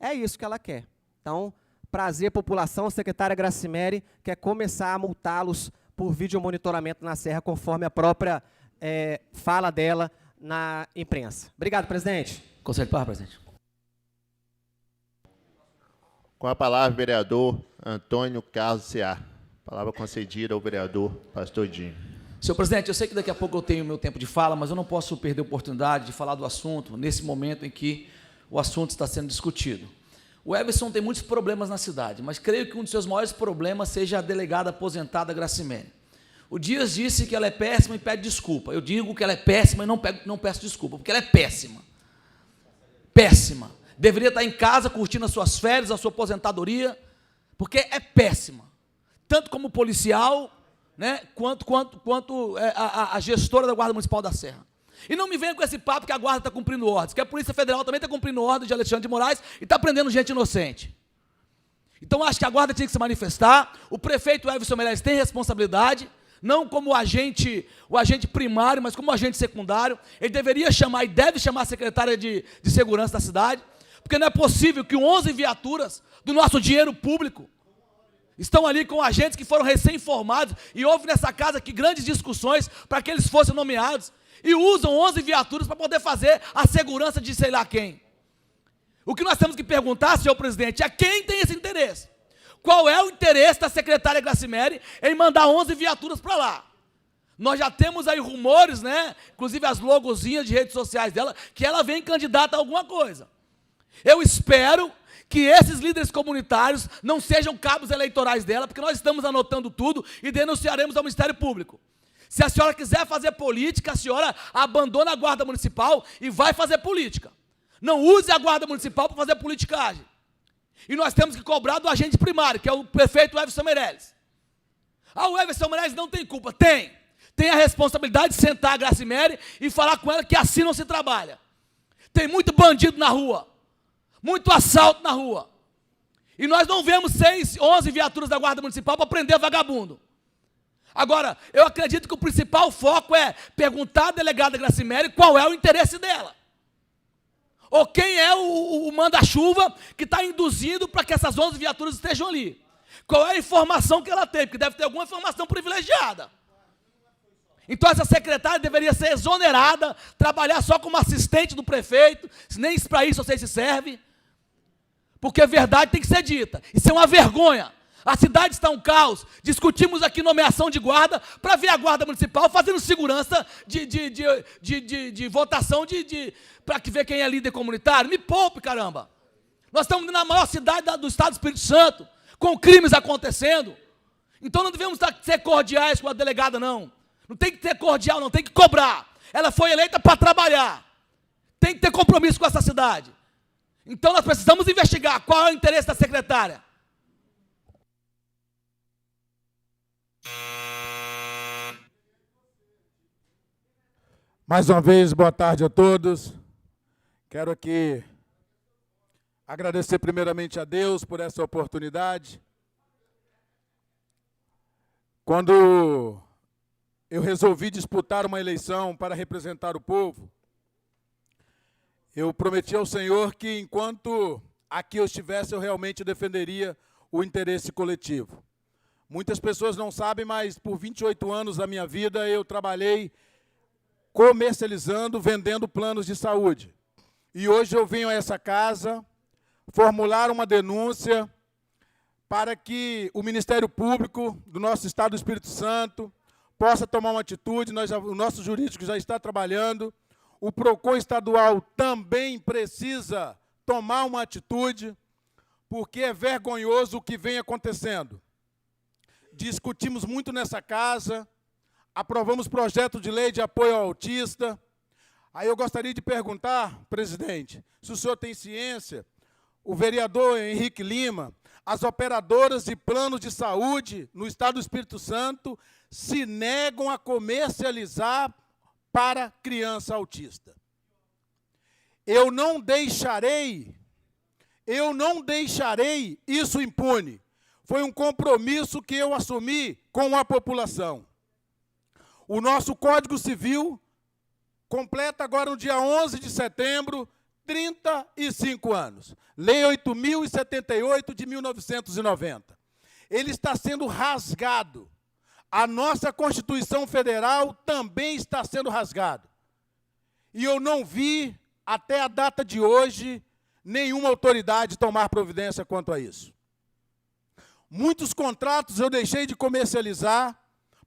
É isso que ela quer. Então, prazer, população, a secretária Gracimere quer começar a multá-los por videomonitoramento na Serra, conforme a própria fala dela na imprensa. Obrigado, presidente. Conselho de Paz, presidente. Com a palavra, vereador Antônio Carlos Ceará. Palavra concedida ao vereador Pastor Dinho. Senhor presidente, eu sei que daqui a pouco eu tenho meu tempo de fala, mas eu não posso perder a oportunidade de falar do assunto nesse momento em que o assunto está sendo discutido. O Everson tem muitos problemas na cidade, mas creio que um dos seus maiores problemas seja a delegada aposentada Gracimene. O Dias disse que ela é péssima e pede desculpa. Eu digo que ela é péssima e não peço desculpa, porque ela é péssima. Péssima. Deveria estar em casa curtindo as suas férias, a sua aposentadoria, porque é péssima. Tanto como policial, né, quanto a gestora da Guarda Municipal da Serra. E não me venha com esse papo que a Guarda está cumprindo ordens, que a Polícia Federal também está cumprindo ordens de Alexandre de Moraes e está prendendo gente inocente. Então, acho que a Guarda tinha que se manifestar, o prefeito Everson Meirelles tem responsabilidade, não como o agente primário, mas como agente secundário. Ele deveria chamar e deve chamar a secretária de Segurança da cidade, porque não é possível que 11 viaturas do nosso dinheiro público estão ali com agentes que foram recém-formados, e houve nessa casa aqui grandes discussões para que eles fossem nomeados, e usam 11 viaturas para poder fazer a segurança de sei lá quem. O que nós temos que perguntar, senhor presidente, é quem tem esse interesse. Qual é o interesse da secretária Gracimene em mandar 11 viaturas para lá? Nós já temos aí rumores, né, inclusive as logozinhas de redes sociais dela, que ela vem candidata a alguma coisa. Eu espero que esses líderes comunitários não sejam cabos eleitorais dela, porque nós estamos anotando tudo e denunciaremos ao Ministério Público. Se a senhora quiser fazer política, a senhora abandona a Guarda Municipal e vai fazer política. Não use a Guarda Municipal para fazer politicagem. E nós temos que cobrar do agente primário, que é o prefeito Everson Meirelles. Ah, o Everson Meirelles não tem culpa. Tem. Tem a responsabilidade de sentar a Gracimene e falar com ela que assim não se trabalha. Tem muito bandido na rua. Muito assalto na rua. E nós não vemos 11 viaturas da Guarda Municipal para prender vagabundo. Agora, eu acredito que o principal foco é perguntar à delegada Gracimene qual é o interesse dela. Ou quem é o manda-chuva que está induzindo para que essas 11 viaturas estejam ali. Qual é a informação que ela tem, porque deve ter alguma informação privilegiada. Então essa secretária deveria ser exonerada, trabalhar só como assistente do prefeito, nem para isso você se serve, porque a verdade tem que ser dita. Isso é uma vergonha. A cidade está um caos. Discutimos aqui nomeação de guarda para ver a Guarda Municipal fazendo segurança de votação para que ver quem é líder comunitário. Me poupe, caramba. Nós estamos na maior cidade do estado do Espírito Santo, com crimes acontecendo. Então não devemos ser cordiais com a delegada, não. Não tem que ser cordial, não, tem que cobrar. Ela foi eleita para trabalhar. Tem que ter compromisso com essa cidade. Então nós precisamos investigar qual é o interesse da secretária. Mais uma vez, boa tarde a todos. Quero aqui agradecer primeiramente a Deus por essa oportunidade. Quando eu resolvi disputar uma eleição para representar o povo, eu prometi ao Senhor que enquanto aqui eu estivesse, eu realmente defenderia o interesse coletivo. Muitas pessoas não sabem, mas por 28 anos da minha vida eu trabalhei comercializando, vendendo planos de saúde. E hoje eu venho a essa casa formular uma denúncia para que o Ministério Público do nosso Estado do Espírito Santo possa tomar uma atitude. O nosso jurídico já está trabalhando. O PROCON estadual também precisa tomar uma atitude, porque é vergonhoso o que vem acontecendo. Discutimos muito nessa casa, aprovamos projeto de lei de apoio ao autista. Aí eu gostaria de perguntar, presidente, se o senhor tem ciência, o vereador Henrique Lima, as operadoras de planos de saúde no Estado do Espírito Santo se negam a comercializar para criança autista. Eu não deixarei isso impune. Foi um compromisso que eu assumi com a população. O nosso Código Civil completa agora no dia 11 de setembro 35 anos. Lei 8.078 de 1990. Ele está sendo rasgado. A nossa Constituição Federal também está sendo rasgada. E eu não vi, até a data de hoje, nenhuma autoridade tomar providência quanto a isso. Muitos contratos eu deixei de comercializar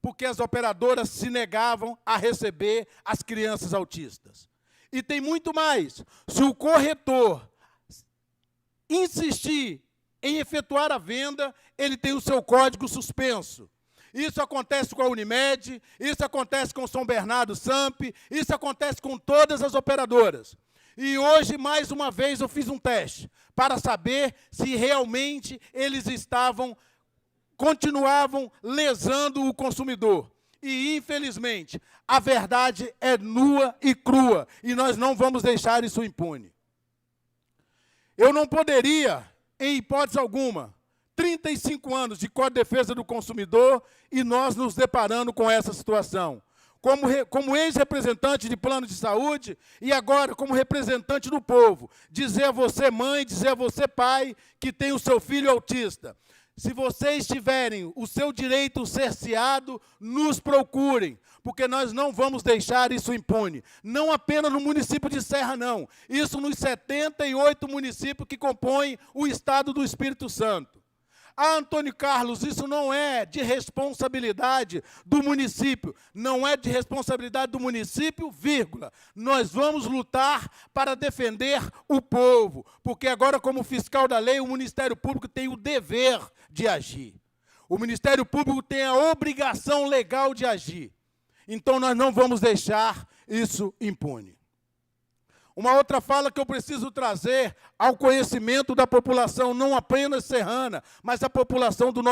porque as operadoras se negavam a receber as crianças autistas. E tem muito mais. Se o corretor insistir em efetuar a venda, ele tem o seu código suspenso. Isso acontece com a Unimed, isso acontece com o São Bernardo Samp, isso acontece com todas as operadoras. E hoje, mais uma vez, eu fiz um teste para saber se realmente eles continuavam lesando o consumidor. E, infelizmente, a verdade é nua e crua, e nós não vamos deixar isso impune. Eu não poderia, em hipótese alguma, 35 anos de Código de Defesa do Consumidor e nós nos deparando com essa situação. Como ex-representante de plano de saúde e agora como representante do povo, dizer a você, mãe, dizer a você, pai, que tem o seu filho autista. Se vocês tiverem o seu direito cerceado, nos procurem, porque nós não vamos deixar isso impune. Não apenas no município de Serra, não. Isso nos 78 municípios que compõem o Estado do Espírito Santo. Ah, Antônio Carlos, isso não é de responsabilidade do município. Não é de responsabilidade do município, vírgula. Nós vamos lutar para defender o povo, porque agora, como fiscal da lei, o Ministério Público tem o dever de agir. O Ministério Público tem a obrigação legal de agir. Então, nós não vamos deixar isso impune. Uma outra fala que eu preciso trazer ao conhecimento da população, não apenas serrana, mas a população dos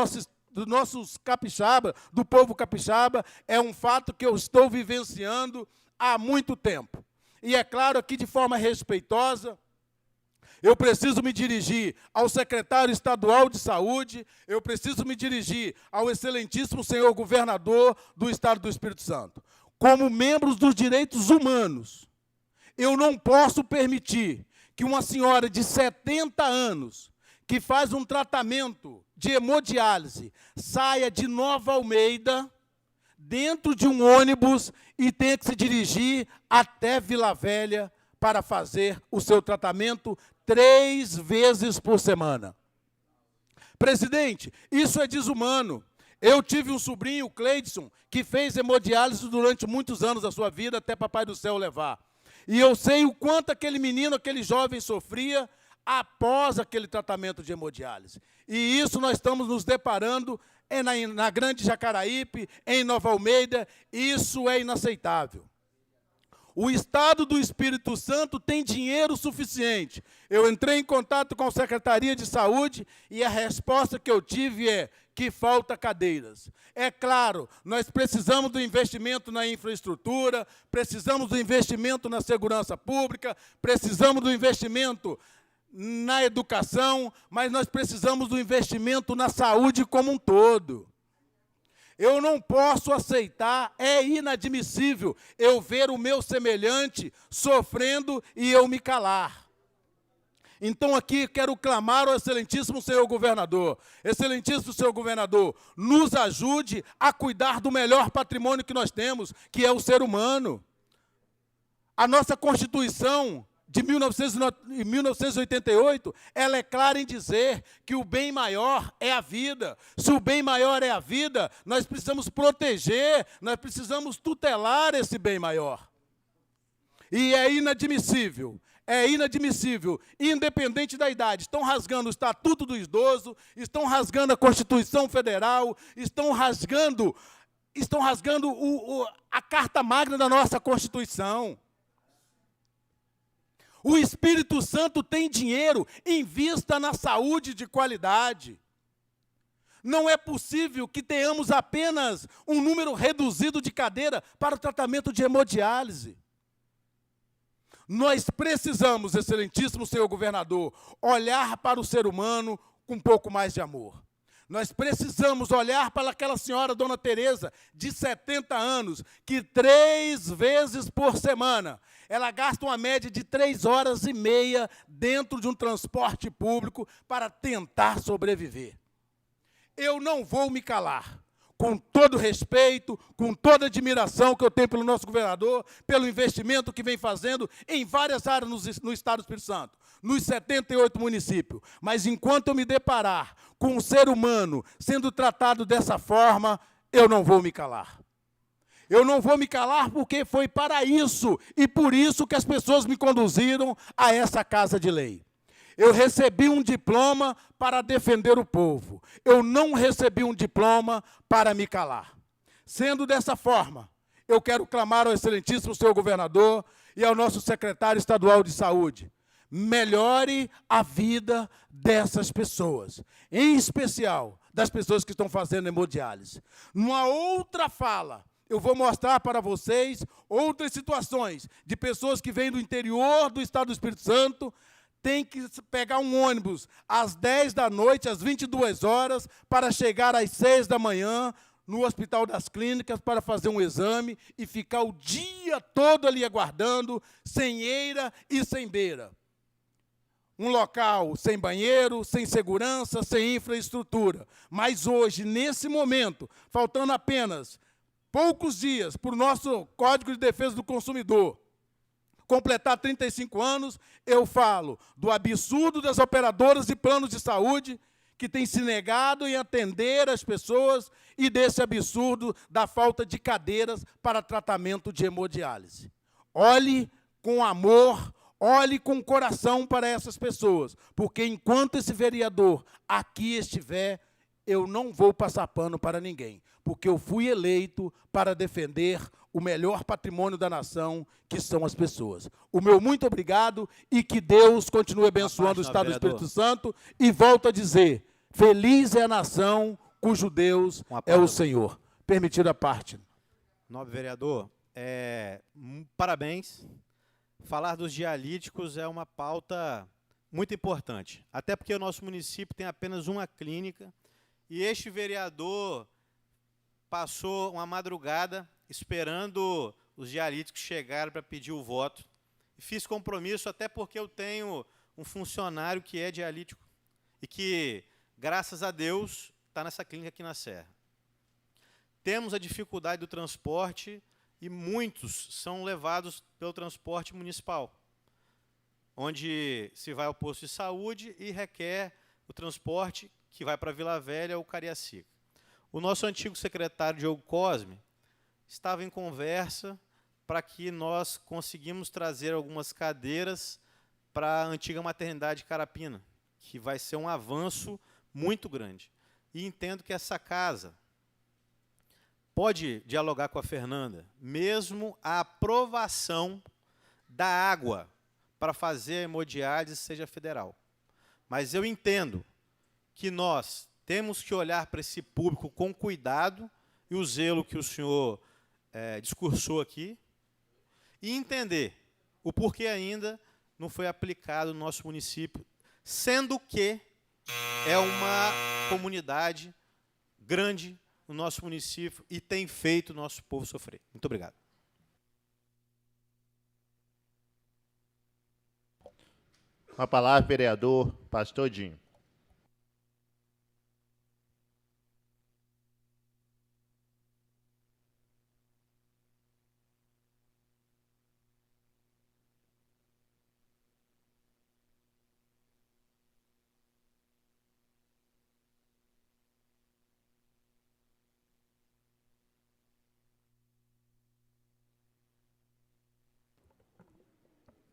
nossos capixaba, do povo capixaba, é um fato que eu estou vivenciando há muito tempo. E é claro, aqui de forma respeitosa, eu preciso me dirigir ao secretário estadual de saúde, eu preciso me dirigir ao excelentíssimo senhor governador do Estado do Espírito Santo. Como membros dos direitos humanos, eu não posso permitir que uma senhora de 70 anos, que faz um tratamento de hemodiálise, saia de Nova Almeida, dentro de um ônibus, e tenha que se dirigir até Vila Velha para fazer o seu tratamento 3 vezes por semana. Presidente, isso é desumano. Eu tive um sobrinho, o Cleidson, que fez hemodiálise durante muitos anos da sua vida, até Papai do Céu levar. E eu sei o quanto aquele menino, aquele jovem sofria após aquele tratamento de hemodiálise. E isso nós estamos nos deparando na Grande Jacaraípe, em Nova Almeida, isso é inaceitável. O Estado do Espírito Santo tem dinheiro suficiente. Eu entrei em contato com a Secretaria de Saúde e a resposta que eu tive é que falta cadeiras. É claro, nós precisamos do investimento na infraestrutura, precisamos do investimento na segurança pública, precisamos do investimento na educação, mas nós precisamos do investimento na saúde como um todo. Eu não posso aceitar, é inadmissível eu ver o meu semelhante sofrendo e eu me calar. Então, aqui, quero clamar ao excelentíssimo senhor governador. Excelentíssimo senhor governador, nos ajude a cuidar do melhor patrimônio que nós temos, que é o ser humano. A nossa Constituição de 1988, ela é clara em dizer que o bem maior é a vida. Se o bem maior é a vida, nós precisamos proteger, nós precisamos tutelar esse bem maior. E é inadmissível, independente da idade. Estão rasgando o Estatuto do Idoso, estão rasgando a Constituição Federal, estão rasgando a Carta Magna da nossa Constituição. O Espírito Santo tem dinheiro, invista na saúde de qualidade. Não é possível que tenhamos apenas um número reduzido de cadeira para o tratamento de hemodiálise. Nós precisamos, excelentíssimo senhor governador, olhar para o ser humano com um pouco mais de amor. Nós precisamos olhar para aquela senhora, Dona Tereza, de 70 anos, que 3 vezes por semana, ela gasta uma média de 3 horas e meia dentro de um transporte público para tentar sobreviver. Eu não vou me calar. Com todo respeito, com toda admiração que eu tenho pelo nosso governador, pelo investimento que vem fazendo em várias áreas no Estado do Espírito Santo, nos 78 municípios. Mas enquanto eu me deparar com um ser humano sendo tratado dessa forma, eu não vou me calar. Eu não vou me calar porque foi para isso e por isso que as pessoas me conduziram a essa casa de lei. Eu recebi um diploma para defender o povo. Eu não recebi um diploma para me calar. Sendo dessa forma, eu quero clamar ao excelentíssimo senhor governador e ao nosso secretário estadual de saúde. Melhore a vida dessas pessoas, em especial das pessoas que estão fazendo hemodiálise. Numa outra fala, eu vou mostrar para vocês outras situações de pessoas que vêm do interior do estado do Espírito Santo, tem que pegar um ônibus às 10 da noite, às 22 horas, para chegar às 6 da manhã no Hospital das Clínicas para fazer um exame e ficar o dia todo ali aguardando, sem eira e sem beira. Um local sem banheiro, sem segurança, sem infraestrutura. Mas hoje, nesse momento, faltando apenas poucos dias para o nosso Código de Defesa do Consumidor completar 35 anos, eu falo do absurdo das operadoras de planos de saúde que têm se negado em atender as pessoas e desse absurdo da falta de cadeiras para tratamento de hemodiálise. Olhe com amor, olhe com coração para essas pessoas, porque enquanto esse vereador aqui estiver, eu não vou passar pano para ninguém, porque eu fui eleito para defender o melhor patrimônio da nação, que são as pessoas. O meu muito obrigado e que Deus continue abençoando o Estado do Espírito Santo. E volto a dizer, feliz é a nação cujo Deus é o Senhor. Permitido a parte. Nobre vereador, parabéns. Falar dos dialíticos é uma pauta muito importante, até porque o nosso município tem apenas uma clínica e este vereador passou uma madrugada esperando os dialíticos chegarem para pedir o voto. E fiz compromisso até porque eu tenho um funcionário que é dialítico e que, graças a Deus, está nessa clínica aqui na Serra. Temos a dificuldade do transporte e muitos são levados pelo transporte municipal, onde se vai ao posto de saúde e requer o transporte que vai para Vila Velha ou Cariacica. O nosso antigo secretário, Diogo Cosme, estava em conversa para que nós conseguimos trazer algumas cadeiras para a antiga maternidade Carapina, que vai ser um avanço muito grande. E entendo que essa casa pode dialogar com a Fernanda, mesmo a aprovação da água para fazer a hemodiálise seja federal. Mas eu entendo que nós temos que olhar para esse público com cuidado e o zelo que o senhor discursou aqui e entender o porquê ainda não foi aplicado no nosso município, sendo que é uma comunidade grande no nosso município e tem feito o nosso povo sofrer. Muito obrigado. Com a palavra, vereador Pastor Dinho.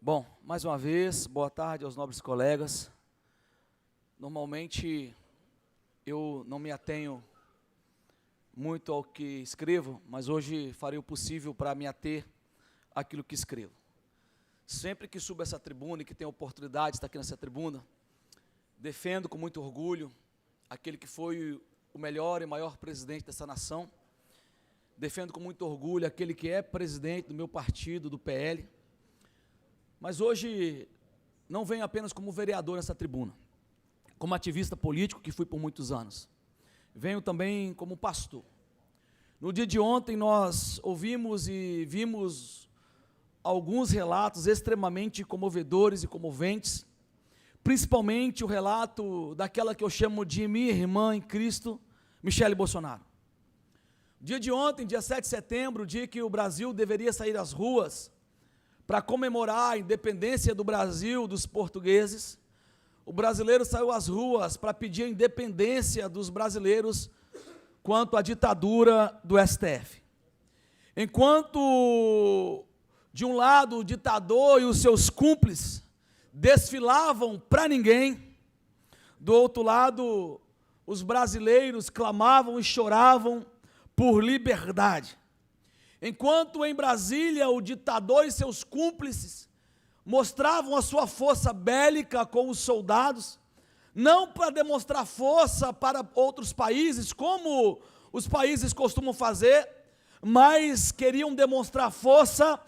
Bom, mais uma vez, boa tarde aos nobres colegas. Normalmente, eu não me atenho muito ao que escrevo, mas hoje farei o possível para me ater àquilo que escrevo. Sempre que subo essa tribuna e que tenho a oportunidade de estar aqui nessa tribuna, defendo com muito orgulho aquele que foi o melhor e maior presidente dessa nação. Defendo com muito orgulho aquele que é presidente do meu partido, do PL. Mas hoje não venho apenas como vereador nessa tribuna, como ativista político que fui por muitos anos. Venho também como pastor. No dia de ontem nós ouvimos e vimos alguns relatos extremamente comovedores e comoventes, principalmente o relato daquela que eu chamo de minha irmã em Cristo, Michele Bolsonaro. Dia de ontem, dia 7 de setembro, o dia que o Brasil deveria sair às ruas para comemorar a independência do Brasil dos portugueses, o brasileiro saiu às ruas para pedir a independência dos brasileiros quanto à ditadura do STF. Enquanto, de um lado, o ditador e os seus cúmplices desfilavam para ninguém, do outro lado, os brasileiros clamavam e choravam por liberdade. Enquanto em Brasília o ditador e seus cúmplices mostravam a sua força bélica com os soldados, não para demonstrar força para outros países, como os países costumam fazer, mas queriam demonstrar força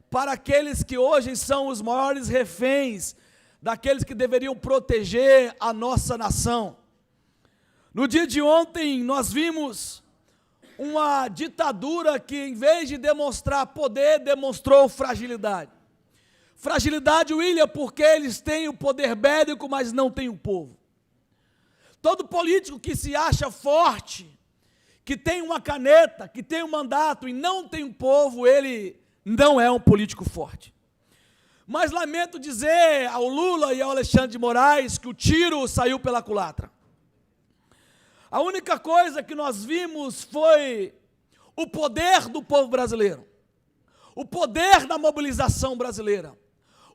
para aqueles que hoje são os maiores reféns, daqueles que deveriam proteger a nossa nação. No dia de ontem, nós vimos uma ditadura que, em vez de demonstrar poder, demonstrou fragilidade. Fragilidade, William, porque eles têm o poder bélico, mas não têm o povo. Todo político que se acha forte, que tem uma caneta, que tem um mandato e não tem um povo, ele não é um político forte. Mas lamento dizer ao Lula e ao Alexandre de Moraes que o tiro saiu pela culatra. A única coisa que nós vimos foi o poder do povo brasileiro, o poder da mobilização brasileira,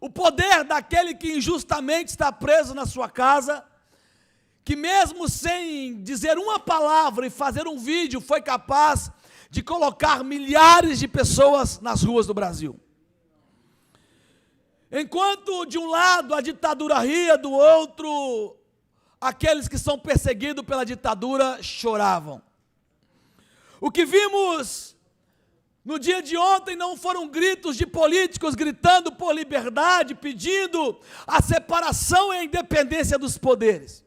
o poder daquele que injustamente está preso na sua casa, que mesmo sem dizer uma palavra e fazer um vídeo, foi capaz de colocar milhares de pessoas nas ruas do Brasil. Enquanto de um lado a ditadura ria, do outro aqueles que são perseguidos pela ditadura choravam. O que vimos no dia de ontem não foram gritos de políticos gritando por liberdade, pedindo a separação e a independência dos poderes.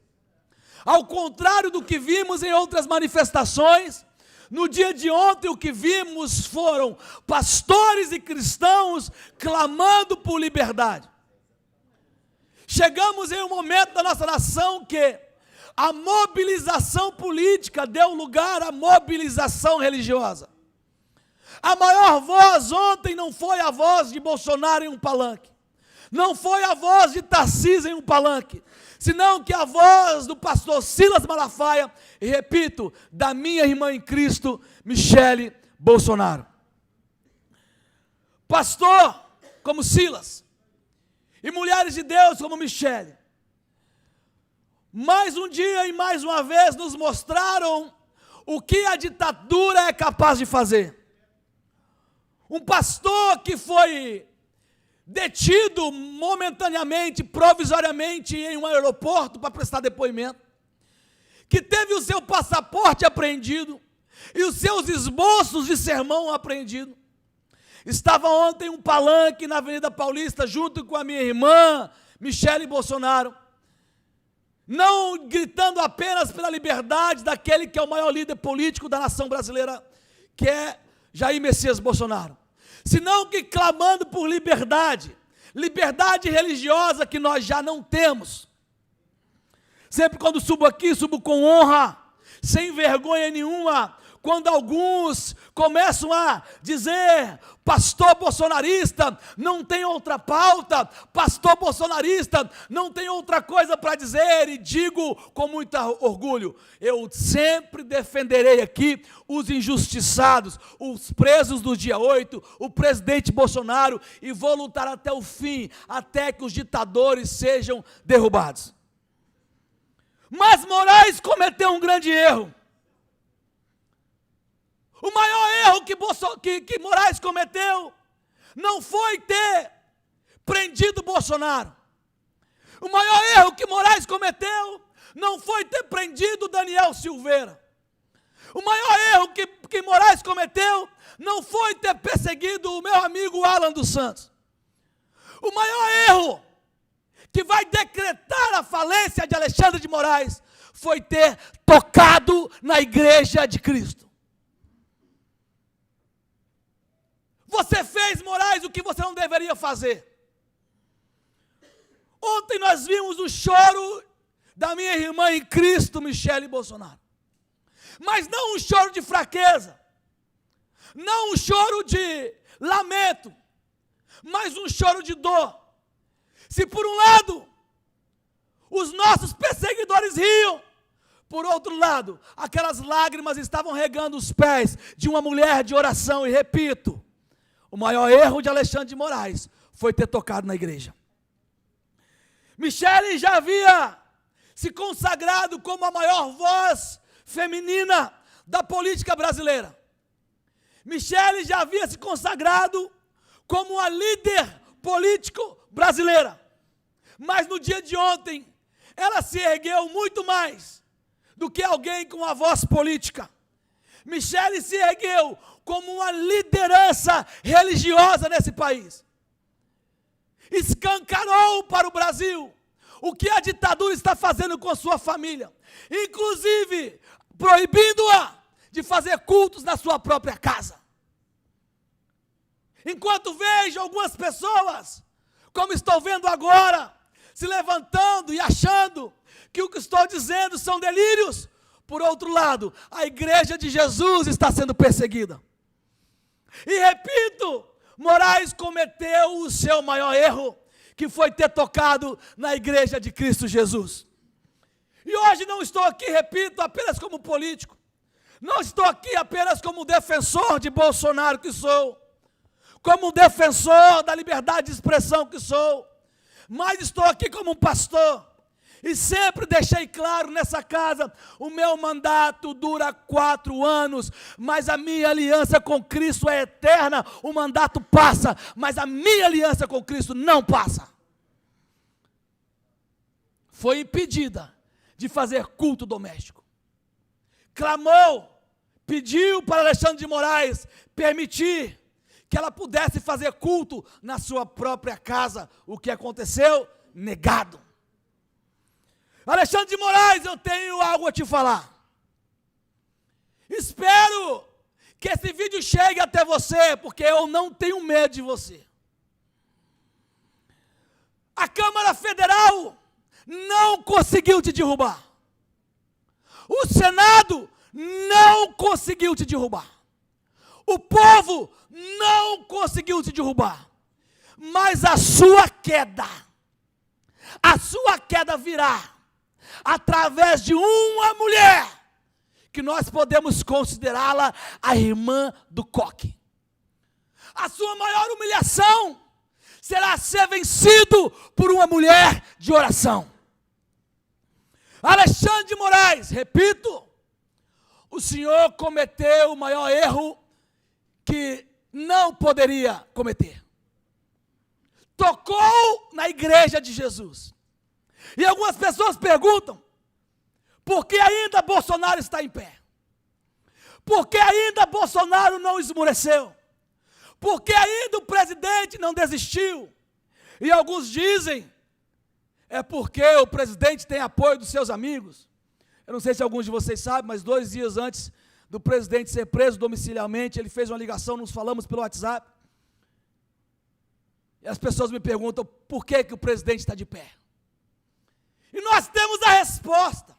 Ao contrário do que vimos em outras manifestações, no dia de ontem o que vimos foram pastores e cristãos clamando por liberdade. Chegamos em um momento da nossa nação que a mobilização política deu lugar à mobilização religiosa. A maior voz ontem não foi a voz de Bolsonaro em um palanque, não foi a voz de Tarcísio em um palanque, senão que a voz do pastor Silas Malafaia, e repito, da minha irmã em Cristo, Michele Bolsonaro. Pastor como Silas, e mulheres de Deus como Michele, mais um dia e mais uma vez nos mostraram o que a ditadura é capaz de fazer. Um pastor que foi detido momentaneamente, provisoriamente em um aeroporto para prestar depoimento, que teve o seu passaporte apreendido e os seus esboços de sermão apreendido. Estava ontem um palanque na Avenida Paulista, junto com a minha irmã, Michele Bolsonaro, não gritando apenas pela liberdade daquele que é o maior líder político da nação brasileira, que é Jair Messias Bolsonaro, senão que clamando por liberdade, liberdade religiosa que nós já não temos. Sempre quando subo aqui, subo com honra, sem vergonha nenhuma, quando alguns começam a dizer, pastor bolsonarista não tem outra pauta, pastor bolsonarista não tem outra coisa para dizer, e digo com muito orgulho, eu sempre defenderei aqui os injustiçados, os presos do dia 8, o presidente Bolsonaro, e vou lutar até o fim, até que os ditadores sejam derrubados. Mas Moraes cometeu um grande erro. O maior erro que Moraes cometeu não foi ter prendido Bolsonaro. O maior erro que Moraes cometeu não foi ter prendido Daniel Silveira. O maior erro que Moraes cometeu não foi ter perseguido o meu amigo Alan dos Santos. O maior erro que vai decretar a falência de Alexandre de Moraes foi ter tocado na Igreja de Cristo. Você fez, Moraes, o que você não deveria fazer. Ontem nós vimos o choro da minha irmã em Cristo, Michele Bolsonaro. Mas não um choro de fraqueza, não um choro de lamento, mas um choro de dor. Se por um lado, os nossos perseguidores riam, Por outro lado, aquelas lágrimas estavam regando os pés de uma mulher de oração. E repito, o maior erro de Alexandre de Moraes foi ter tocado na igreja. Michele já havia se consagrado como a maior voz feminina da política brasileira. Michele já havia se consagrado como a líder político brasileira. Mas no dia de ontem, ela se ergueu muito mais do que alguém com a voz política. Michele se ergueu como uma liderança religiosa nesse país. Escancarou para o Brasil o que a ditadura está fazendo com sua família, inclusive proibindo-a de fazer cultos na sua própria casa. Enquanto vejo algumas pessoas, como estou vendo agora, se levantando e achando que o que estou dizendo são delírios, por outro lado, a igreja de Jesus está sendo perseguida. E repito, Moraes cometeu o seu maior erro, que foi ter tocado na igreja de Cristo Jesus. E hoje não estou aqui, repito, apenas como político. Não estou aqui apenas como defensor de Bolsonaro que sou, como defensor da liberdade de expressão que sou, mas estou aqui como um pastor. E sempre deixei claro nessa casa, o meu mandato dura 4 anos, mas a minha aliança com Cristo é eterna. O mandato passa, mas a minha aliança com Cristo não passa. Foi impedida de fazer culto doméstico. Clamou, pediu para Alexandre de Moraes permitir que ela pudesse fazer culto na sua própria casa. O que aconteceu? Negado. Alexandre de Moraes, eu tenho algo a te falar. Espero que esse vídeo chegue até você, porque eu não tenho medo de você. A Câmara Federal não conseguiu te derrubar. O Senado não conseguiu te derrubar. O povo não conseguiu te derrubar. Mas a sua queda virá através de uma mulher, que nós podemos considerá-la a irmã do coque. A sua maior humilhação será ser vencido por uma mulher de oração. Alexandre de Moraes, repito, o senhor cometeu o maior erro que não poderia cometer. Tocou na igreja de Jesus. E algumas pessoas perguntam, por que ainda Bolsonaro está em pé? Por que ainda Bolsonaro não esmoreceu? Por que ainda o presidente não desistiu? E alguns dizem, é porque o presidente tem apoio dos seus amigos. Eu não sei se alguns de vocês sabem, mas 2 dias antes do presidente ser preso domiciliarmente, ele fez uma ligação, nos falamos pelo WhatsApp. E as pessoas me perguntam, por que o presidente está de pé? E nós temos a resposta.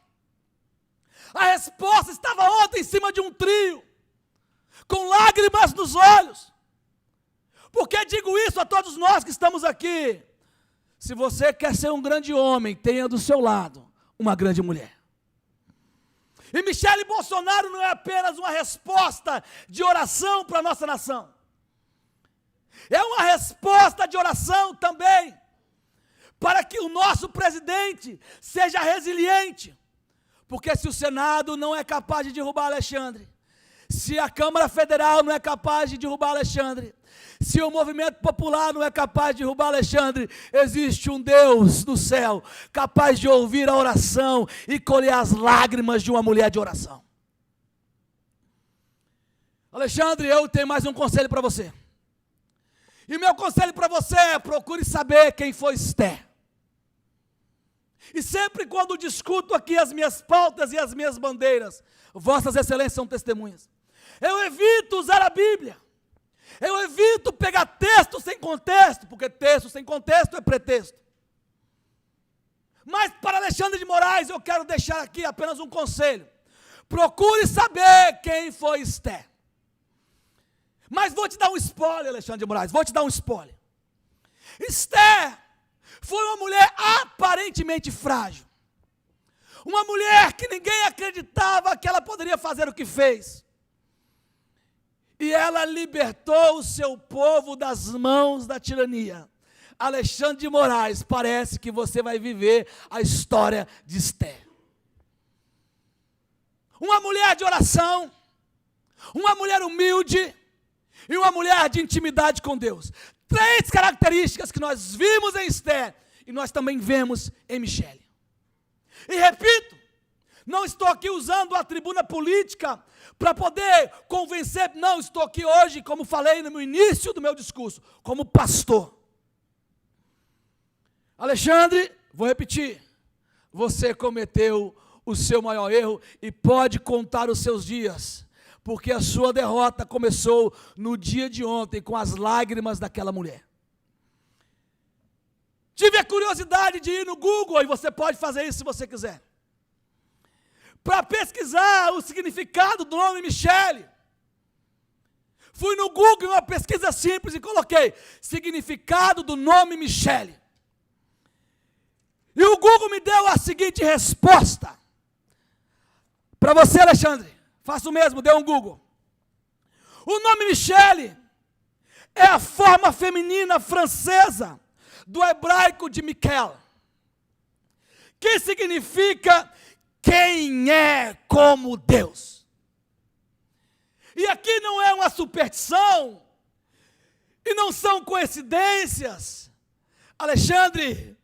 A resposta estava ontem em cima de um trio, com lágrimas nos olhos. Por que digo isso a todos nós que estamos aqui? Se você quer ser um grande homem, tenha do seu lado uma grande mulher. E Michele Bolsonaro não é apenas uma resposta de oração para a nossa nação. É uma resposta de oração também para que o nosso presidente seja resiliente. Porque se o Senado não é capaz de derrubar Alexandre, se a Câmara Federal não é capaz de derrubar Alexandre, se o movimento popular não é capaz de derrubar Alexandre, existe um Deus no céu capaz de ouvir a oração e colher as lágrimas de uma mulher de oração. Alexandre, eu tenho mais um conselho para você. E meu conselho para você é: procure saber quem foi Esther. E sempre quando discuto aqui as minhas pautas e as minhas bandeiras, vossas excelências são testemunhas, eu evito usar a Bíblia. Eu evito pegar texto sem contexto, porque texto sem contexto é pretexto. Mas para Alexandre de Moraes eu quero deixar aqui apenas um conselho. Procure saber quem foi Esther. Mas vou te dar um spoiler, Alexandre de Moraes, vou te dar um spoiler. Esther foi uma mulher aparentemente frágil. Uma mulher que ninguém acreditava que ela poderia fazer o que fez. E ela libertou o seu povo das mãos da tirania. Alexandre de Moraes, parece que você vai viver a história de Esther. Uma mulher de oração, uma mulher humilde e uma mulher de intimidade com Deus. 3 características que nós vimos em Esther e nós também vemos em Michele. E repito, não estou aqui usando a tribuna política para poder convencer, não, estou aqui hoje, como falei no início do meu discurso, como pastor. Alexandre, vou repetir, você cometeu o seu maior erro e pode contar os seus dias, porque a sua derrota começou no dia de ontem com as lágrimas daquela mulher. Tive a curiosidade de ir no Google, e você pode fazer isso se você quiser, para pesquisar o significado do nome Michele. Fui no Google, uma pesquisa simples, e coloquei significado do nome Michele. E o Google me deu a seguinte resposta. Para você, Alexandre, faça o mesmo, dê um Google. O nome Michele é a forma feminina francesa do hebraico de Miquel, que significa quem é como Deus. E aqui não é uma superstição, e não são coincidências. Alexandre,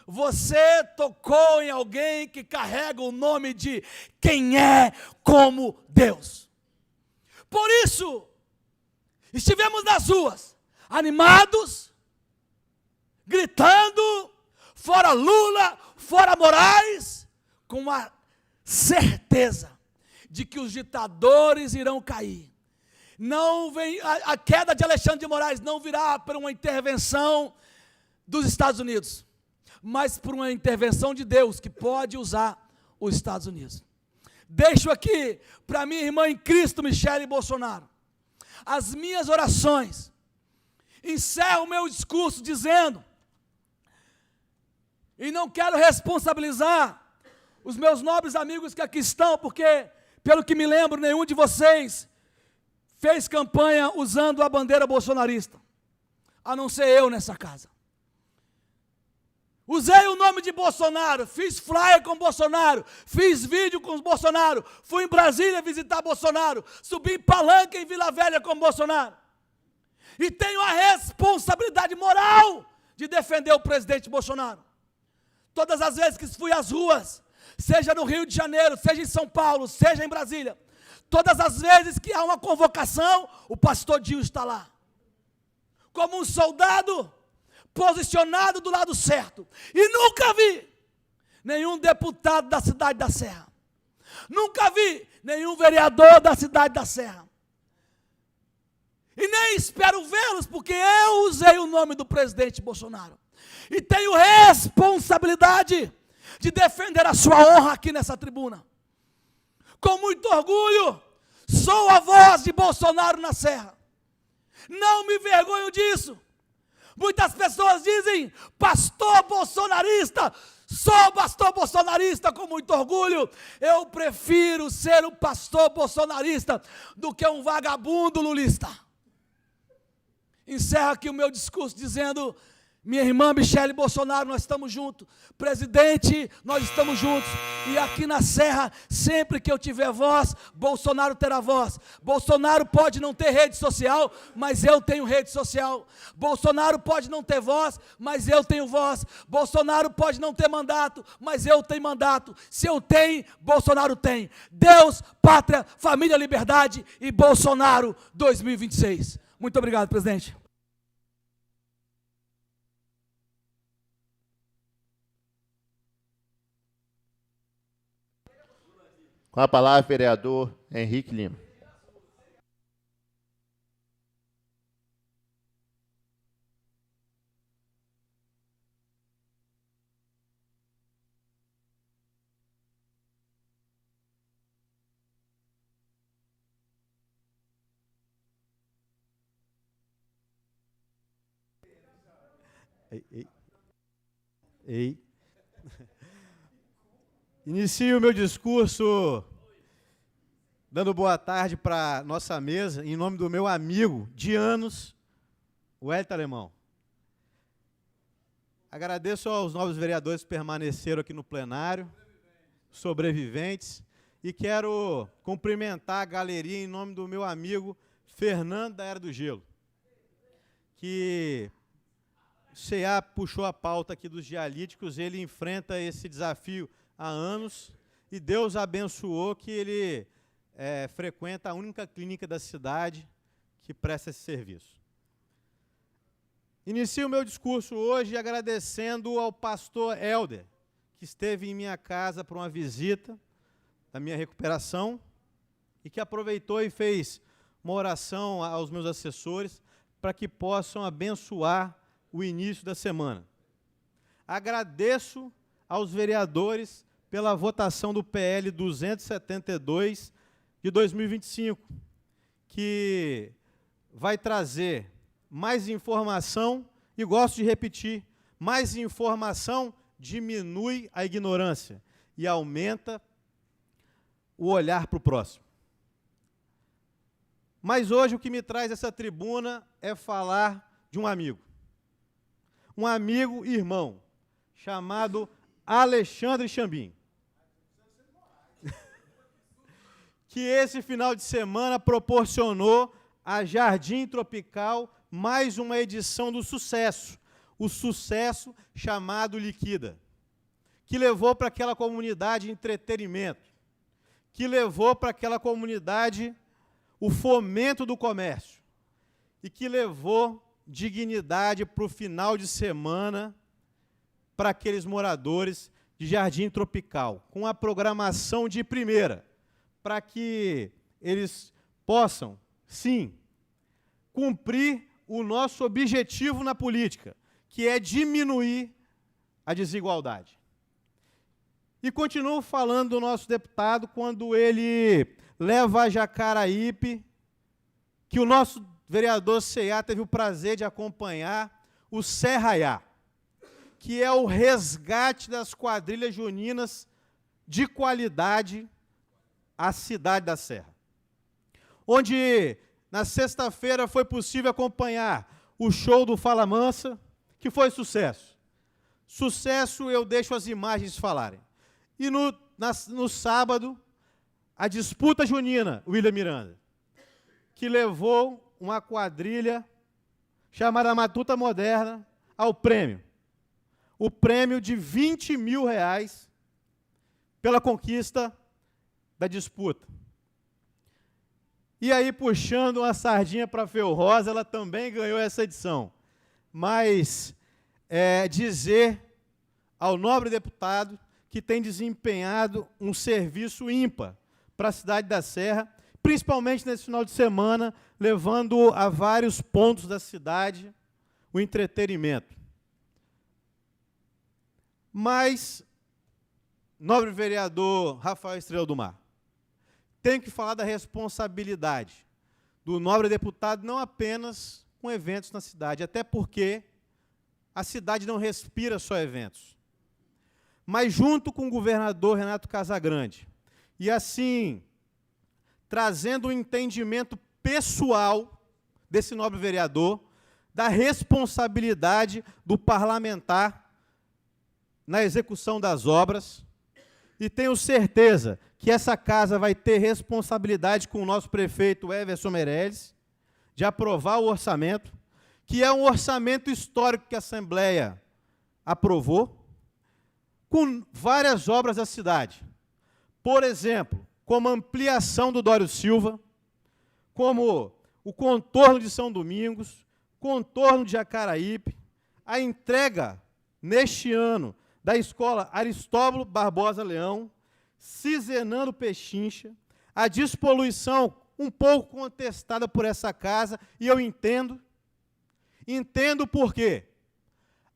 você tocou em alguém que carrega o nome de quem é como Deus. Por isso, estivemos nas ruas, animados, gritando, fora Lula, fora Moraes, com a certeza de que os ditadores irão cair. Não vem, a queda de Alexandre de Moraes não virá por uma intervenção dos Estados Unidos, mas por uma intervenção de Deus, que pode usar os Estados Unidos. Deixo aqui para minha irmã em Cristo, Michele Bolsonaro, as minhas orações. Encerro o meu discurso dizendo, e não quero responsabilizar os meus nobres amigos que aqui estão, porque, pelo que me lembro, nenhum de vocês fez campanha usando a bandeira bolsonarista, a não ser eu nessa casa. Usei o nome de Bolsonaro, fiz flyer com Bolsonaro, fiz vídeo com Bolsonaro, fui em Brasília visitar Bolsonaro, subi em Palanque em Vila Velha com Bolsonaro. E tenho a responsabilidade moral de defender o presidente Bolsonaro. Todas as vezes que fui às ruas, seja no Rio de Janeiro, seja em São Paulo, seja em Brasília, todas as vezes que há uma convocação, o pastor Dio está lá. Como um soldado posicionado do lado certo. E nunca vi nenhum deputado da cidade da Serra. Nunca vi nenhum vereador da cidade da Serra. E nem espero vê-los, porque eu usei o nome do presidente Bolsonaro. E tenho responsabilidade de defender a sua honra aqui nessa tribuna. Com muito orgulho, sou a voz de Bolsonaro na Serra. Não me envergonho disso. Muitas pessoas dizem, pastor bolsonarista. Sou pastor bolsonarista com muito orgulho. Eu prefiro ser um pastor bolsonarista do que um vagabundo lulista. Encerro aqui o meu discurso dizendo, minha irmã Michele Bolsonaro, nós estamos juntos. Presidente, nós estamos juntos. E aqui na Serra, sempre que eu tiver voz, Bolsonaro terá voz. Bolsonaro pode não ter rede social, mas eu tenho rede social. Bolsonaro pode não ter voz, mas eu tenho voz. Bolsonaro pode não ter mandato, mas eu tenho mandato. Se eu tenho, Bolsonaro tem. Deus, pátria, família, liberdade e Bolsonaro 2026. Muito obrigado, presidente. Com a palavra, vereador Henrique Lima. Ei. Inicio o meu discurso dando boa tarde para nossa mesa, em nome do meu amigo de anos, o Hélio Alemão. Agradeço aos novos vereadores que permaneceram aqui no plenário, sobreviventes, e quero cumprimentar a galeria em nome do meu amigo Fernando da Era do Gelo, que o CA puxou a pauta aqui dos dialíticos, ele enfrenta esse desafio há anos, e Deus abençoou que ele frequenta a única clínica da cidade que presta esse serviço. Inicio o meu discurso hoje agradecendo ao pastor Helder, que esteve em minha casa para uma visita da minha recuperação e que aproveitou e fez uma oração aos meus assessores para que possam abençoar o início da semana. Agradeço aos vereadores pela votação do PL 272 de 2025, que vai trazer mais informação, e gosto de repetir, mais informação diminui a ignorância e aumenta o olhar para o próximo. Mas hoje o que me traz essa tribuna é falar de um amigo e irmão, chamado Alexandre Chambim, que esse final de semana proporcionou a Jardim Tropical mais uma edição do sucesso, o sucesso chamado Liquida, que levou para aquela comunidade entretenimento, que levou para aquela comunidade o fomento do comércio e que levou dignidade para o final de semana para aqueles moradores de Jardim Tropical, com a programação de primeira, para que eles possam, sim, cumprir o nosso objetivo na política, que é diminuir a desigualdade. E continuo falando do nosso deputado quando ele leva a Jacaraípe, que o nosso vereador CA teve o prazer de acompanhar, o Serraiá, que é o resgate das quadrilhas juninas de qualidade à cidade da Serra, onde na sexta-feira foi possível acompanhar o show do Fala Mansa, que foi sucesso. Sucesso, eu deixo as imagens falarem. E no sábado, a disputa junina, William Miranda, que levou uma quadrilha chamada Matuta Moderna ao prêmio. O prêmio de R$20 mil pela conquista da disputa. E aí, puxando uma sardinha para a Felrosa, ela também ganhou essa edição. Mas dizer ao nobre deputado que tem desempenhado um serviço ímpar para a cidade da Serra, principalmente nesse final de semana, levando a vários pontos da cidade o entretenimento. Mas, nobre vereador Rafael Estrela do Mar, tenho que falar da responsabilidade do nobre deputado não apenas com eventos na cidade, até porque a cidade não respira só eventos, mas junto com o governador Renato Casagrande, e assim, trazendo um entendimento pessoal desse nobre vereador, da responsabilidade do parlamentar na execução das obras, e tenho certeza que essa casa vai ter responsabilidade com o nosso prefeito Everson Meirelles, de aprovar o orçamento, que é um orçamento histórico que a Assembleia aprovou, com várias obras da cidade. Por exemplo, como a ampliação do Dório Silva, como o contorno de São Domingos, contorno de Jacaraípe, a entrega, neste ano, da escola Aristóbulo Barbosa Leão, Cizenando Pechincha, a despoluição um pouco contestada por essa casa, e eu entendo por quê.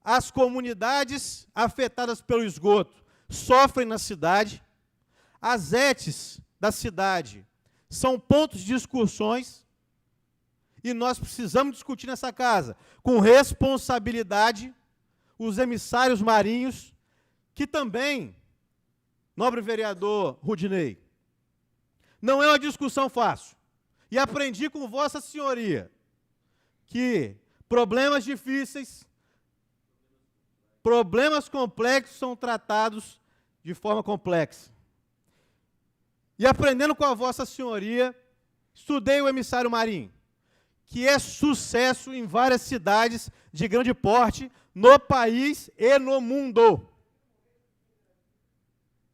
As comunidades afetadas pelo esgoto sofrem na cidade, as ETs da cidade são pontos de discussões, e nós precisamos discutir nessa casa, com responsabilidade, os emissários marinhos, que também nobre vereador Rudinei, não é uma discussão fácil. E aprendi com Vossa Senhoria que problemas difíceis, problemas complexos são tratados de forma complexa. E aprendendo com a Vossa Senhoria, estudei o emissário marinho, que é sucesso em várias cidades de grande porte no país e no mundo.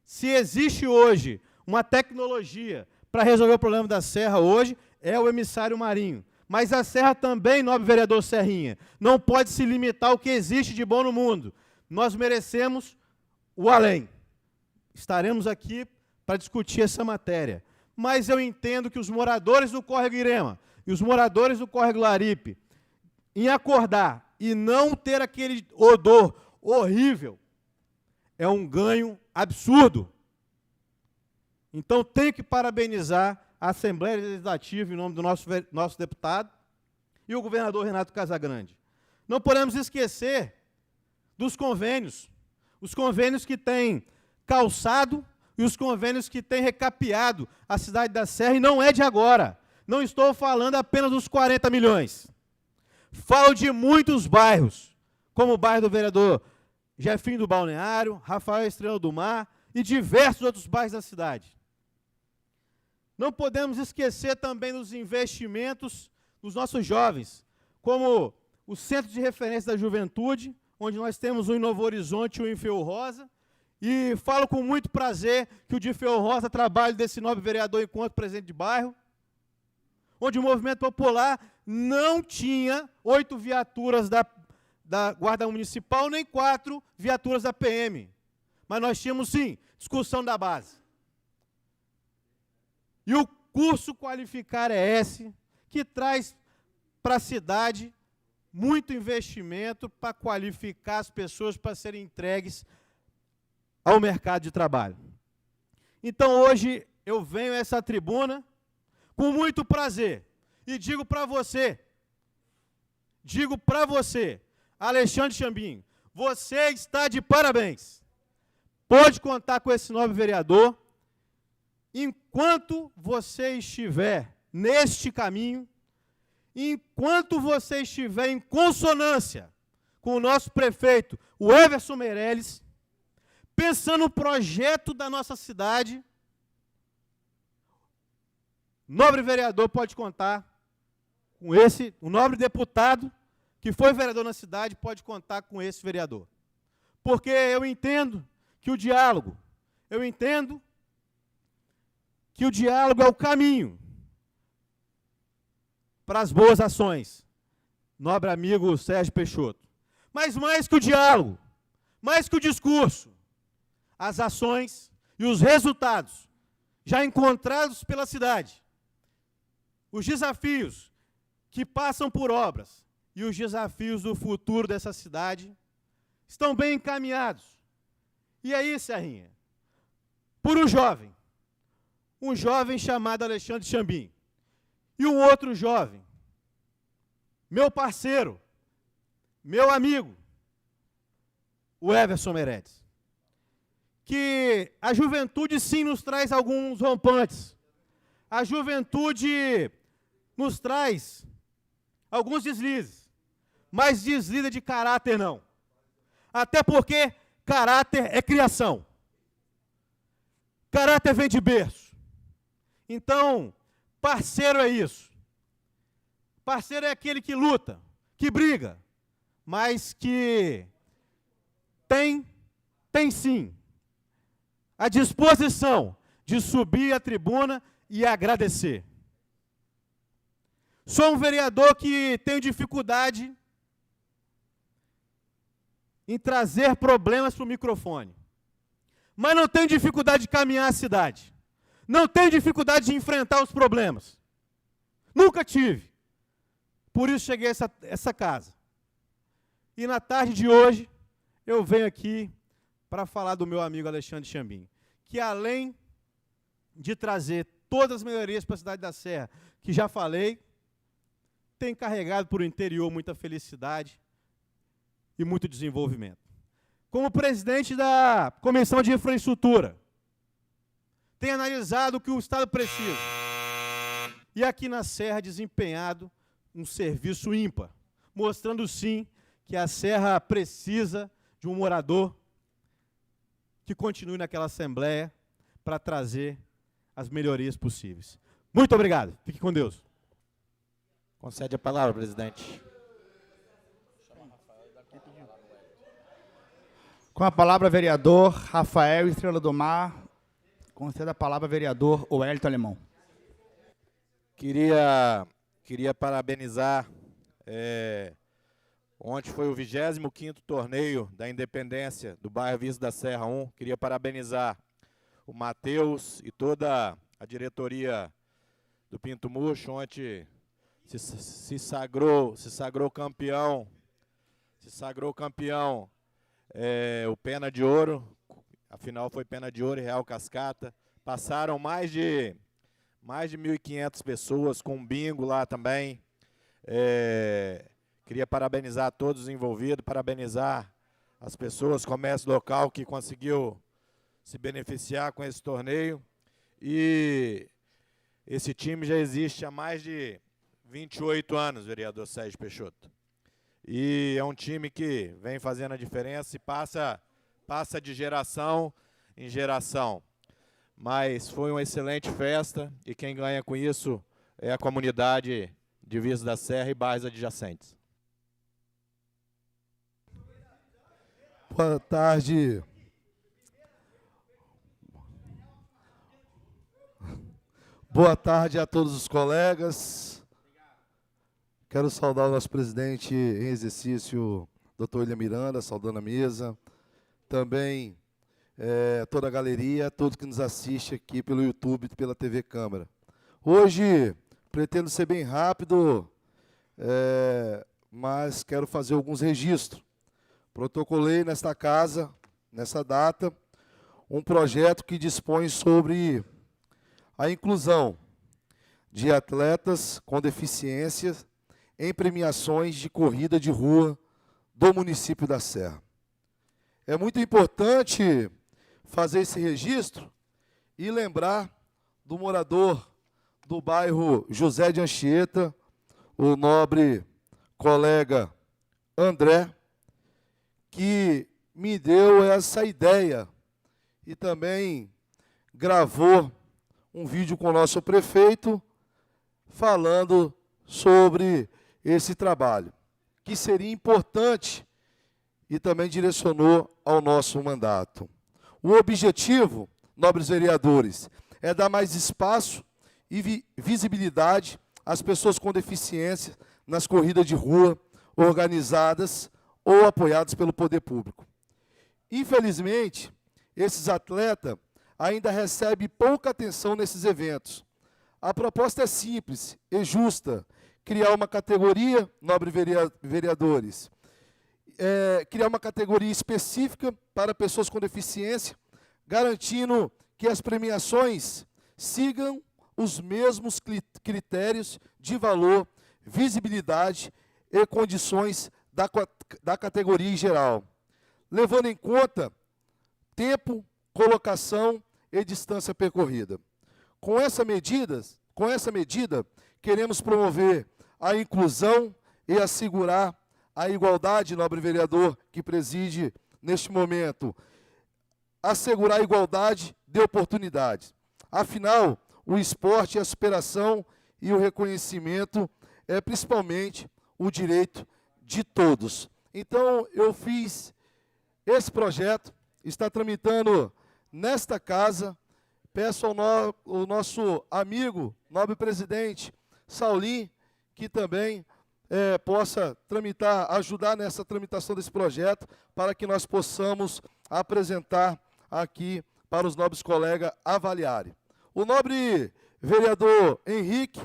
Se existe hoje uma tecnologia para resolver o problema da Serra hoje, é o emissário marinho. Mas a Serra também, nobre vereador Serrinha, não pode se limitar ao que existe de bom no mundo. Nós merecemos o além. Estaremos aqui para discutir essa matéria. Mas eu entendo que os moradores do Córrego Irema e os moradores do Córrego Laripe, em acordar e não ter aquele odor horrível, é um ganho absurdo. Então, tenho que parabenizar a Assembleia Legislativa, em nome do nosso deputado, e o governador Renato Casagrande. Não podemos esquecer dos convênios, os convênios que têm calçado e os convênios que têm recapeado a cidade da Serra, e não é de agora. Não estou falando apenas dos 40 milhões. Falo de muitos bairros, como o bairro do vereador Jefinho do Balneário, Rafael Estrela do Mar e diversos outros bairros da cidade. Não podemos esquecer também dos investimentos dos nossos jovens, como o Centro de Referência da Juventude, onde nós temos um em Novo Horizonte e um em Feu Rosa, e falo com muito prazer que o de Feu Rosa trabalha desse nobre vereador enquanto presidente de bairro, onde o movimento popular não tinha 8 viaturas da Guarda Municipal, nem 4 viaturas da PM. Mas nós tínhamos, sim, discussão da base. E o curso Qualificar é esse, que traz para a cidade muito investimento para qualificar as pessoas para serem entregues ao mercado de trabalho. Então, hoje, eu venho a essa tribuna com muito prazer e digo para você, Alexandre Chambinho, você está de parabéns. Pode contar com esse nobre vereador. Enquanto você estiver neste caminho, enquanto você estiver em consonância com o nosso prefeito, o Everson Meirelles, pensando no projeto da nossa cidade, nobre vereador pode contar com esse, o nobre deputado que foi vereador na cidade pode contar com esse vereador. Porque eu entendo que o diálogo, é o caminho para as boas ações, nobre amigo Sérgio Peixoto. Mas mais que o diálogo, mais que o discurso, as ações e os resultados já encontrados pela cidade, os desafios que passam por obras e os desafios do futuro dessa cidade estão bem encaminhados. E aí, Serrinha, por um jovem chamado Alexandre Chambinho, e um outro jovem, meu parceiro, meu amigo, o Everson Meirelles, que a juventude sim nos traz alguns rompantes, a juventude nos traz alguns deslizes, mas deslize de caráter não. Até porque caráter é criação. Caráter vem de berço. Então, parceiro é isso. Parceiro é aquele que luta, que briga, mas que tem sim a disposição de subir à tribuna e agradecer. Sou um vereador que tenho dificuldade em trazer problemas para o microfone. Mas não tenho dificuldade de caminhar a cidade. Não tenho dificuldade de enfrentar os problemas. Nunca tive. Por isso cheguei a essa casa. E na tarde de hoje, eu venho aqui para falar do meu amigo Alexandre Chambinho, que além de trazer todas as melhorias para a cidade da Serra, que já falei, tem carregado para o interior muita felicidade e muito desenvolvimento. Como presidente da Comissão de Infraestrutura, tem analisado o que o Estado precisa. E aqui na Serra desempenhado um serviço ímpar, mostrando sim que a Serra precisa de um morador que continue naquela Assembleia para trazer as melhorias possíveis. Muito obrigado. Fique com Deus. Concede a palavra, presidente. Com a palavra, vereador Rafael Estrela do Mar. Concede a palavra, vereador Wellington Alemão. Queria parabenizar. Ontem foi o 25º torneio da Independência do bairro Viço da Serra 1. Queria parabenizar o Matheus e toda a diretoria do Pinto Murcho. Ontem se sagrou campeão. O Pena de Ouro. Afinal foi Pena de Ouro e Real Cascata. Passaram mais de 1.500 pessoas com bingo lá também. Queria parabenizar todos os envolvidos, parabenizar as pessoas, comércio local que conseguiu se beneficiar com esse torneio. E esse time já existe há mais de 28 anos, vereador Sérgio Peixoto. E é um time que vem fazendo a diferença e passa de geração em geração. Mas foi uma excelente festa e quem ganha com isso é a comunidade de Viço da Serra e bairros adjacentes. Boa tarde. Boa tarde a todos os colegas. Quero saudar o nosso presidente em exercício, doutor William Miranda, saudando a mesa. Também toda a galeria, todos que nos assistem aqui pelo YouTube e pela TV Câmara. Hoje, pretendo ser bem rápido, mas quero fazer alguns registros. Protocolei nesta casa, nessa data, um projeto que dispõe sobre a inclusão de atletas com deficiências em premiações de corrida de rua do município da Serra. É muito importante fazer esse registro e lembrar do morador do bairro José de Anchieta, o nobre colega André, que me deu essa ideia e também gravou um vídeo com o nosso prefeito falando sobre esse trabalho, que seria importante e também direcionou ao nosso mandato. O objetivo, nobres vereadores, é dar mais espaço e visibilidade às pessoas com deficiência nas corridas de rua organizadas ou apoiadas pelo poder público. Infelizmente, esses atletas ainda recebem pouca atenção nesses eventos. A proposta é simples e justa, criar uma categoria, nobres vereadores, criar uma categoria específica para pessoas com deficiência, garantindo que as premiações sigam os mesmos critérios de valor, visibilidade e condições da categoria em geral, levando em conta tempo, colocação e distância percorrida. Com essa medida, queremos promover a inclusão e assegurar a igualdade, nobre vereador que preside neste momento, assegurar a igualdade de oportunidades. Afinal, o esporte, a superação e o reconhecimento é principalmente o direito de todos. Então, eu fiz esse projeto, está tramitando nesta casa. Peço ao nosso amigo, nobre presidente Saulim, que também possa ajudar nessa tramitação desse projeto, para que nós possamos apresentar aqui para os nobres colegas avaliarem. O nobre vereador Henrique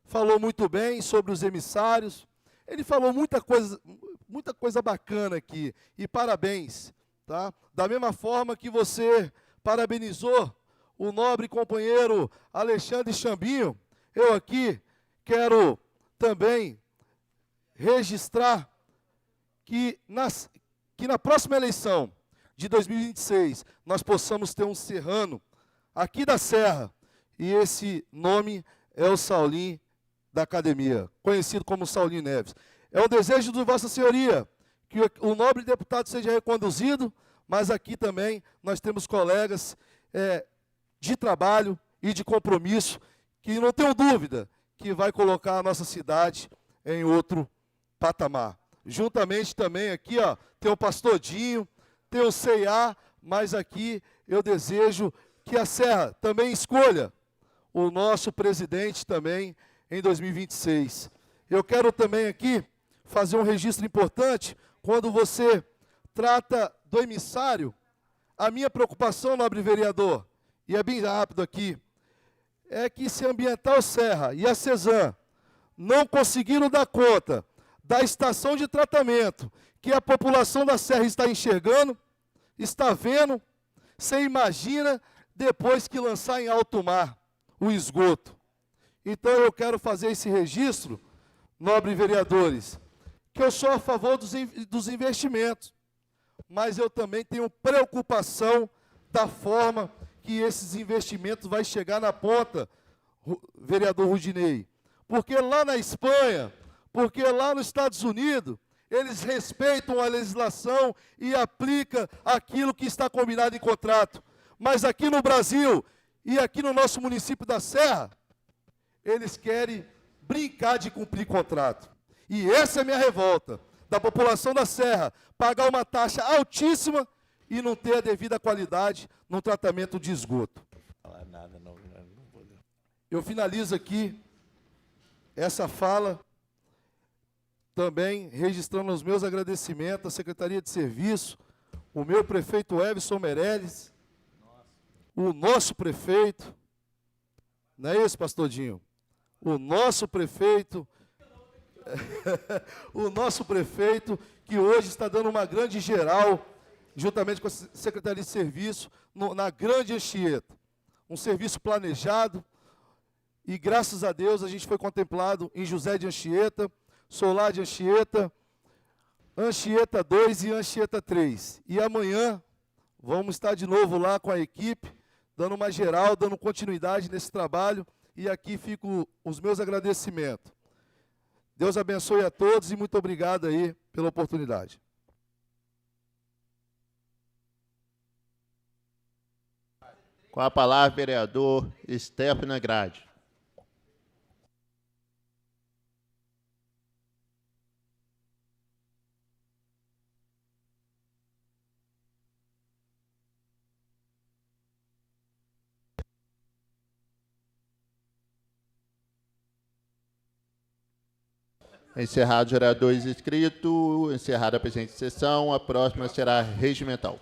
falou muito bem sobre os emissários, ele falou muita coisa bacana aqui, e parabéns, tá? Da mesma forma que você parabenizou o nobre companheiro Alexandre Chambinho, eu aqui quero também registrar que na próxima eleição de 2026 nós possamos ter um serrano aqui da Serra. E esse nome é o Saulinho da Academia, conhecido como Saulinho Neves. É o desejo de Vossa Senhoria que o nobre deputado seja reconduzido, mas aqui também nós temos colegas de trabalho e de compromisso que não tenho dúvida que vai colocar a nossa cidade em outro patamar. Juntamente também aqui, ó, tem o Pastor Dinho, tem o C&A, mas aqui eu desejo que a Serra também escolha o nosso presidente também em 2026. Eu quero também aqui fazer um registro importante. Quando você trata do emissário, a minha preocupação, nobre vereador, e é bem rápido aqui, é que se a Ambiental Serra e a CESAM não conseguiram dar conta da estação de tratamento que a população da Serra está enxergando, está vendo, você imagina depois que lançar em alto mar o esgoto. Então eu quero fazer esse registro, nobres vereadores, que eu sou a favor dos investimentos, mas eu também tenho preocupação da forma que esses investimentos vão chegar na ponta, vereador Rudinei. Porque lá na Espanha, porque lá nos Estados Unidos, eles respeitam a legislação e aplicam aquilo que está combinado em contrato. Mas aqui no Brasil e aqui no nosso município da Serra, eles querem brincar de cumprir contrato. E essa é a minha revolta, da população da Serra, pagar uma taxa altíssima e não ter a devida qualidade no tratamento de esgoto. Eu finalizo aqui essa fala, também registrando os meus agradecimentos à Secretaria de Serviço, o meu prefeito Everson Meirelles, o nosso prefeito, não é isso, Pastor Dinho? O nosso prefeito, o nosso prefeito, que hoje está dando uma grande geral, juntamente com a Secretaria de Serviço, na Grande Anchieta. Um serviço planejado, e graças a Deus a gente foi contemplado em José de Anchieta, Solar de Anchieta, Anchieta 2 e Anchieta 3. E amanhã vamos estar de novo lá com a equipe, dando uma geral, dando continuidade nesse trabalho, e aqui ficam os meus agradecimentos. Deus abençoe a todos e muito obrigado aí pela oportunidade. Com a palavra, vereador Stefano Andrade. Encerrado os vereadores inscritos, encerrada a presente sessão, a próxima será regimental.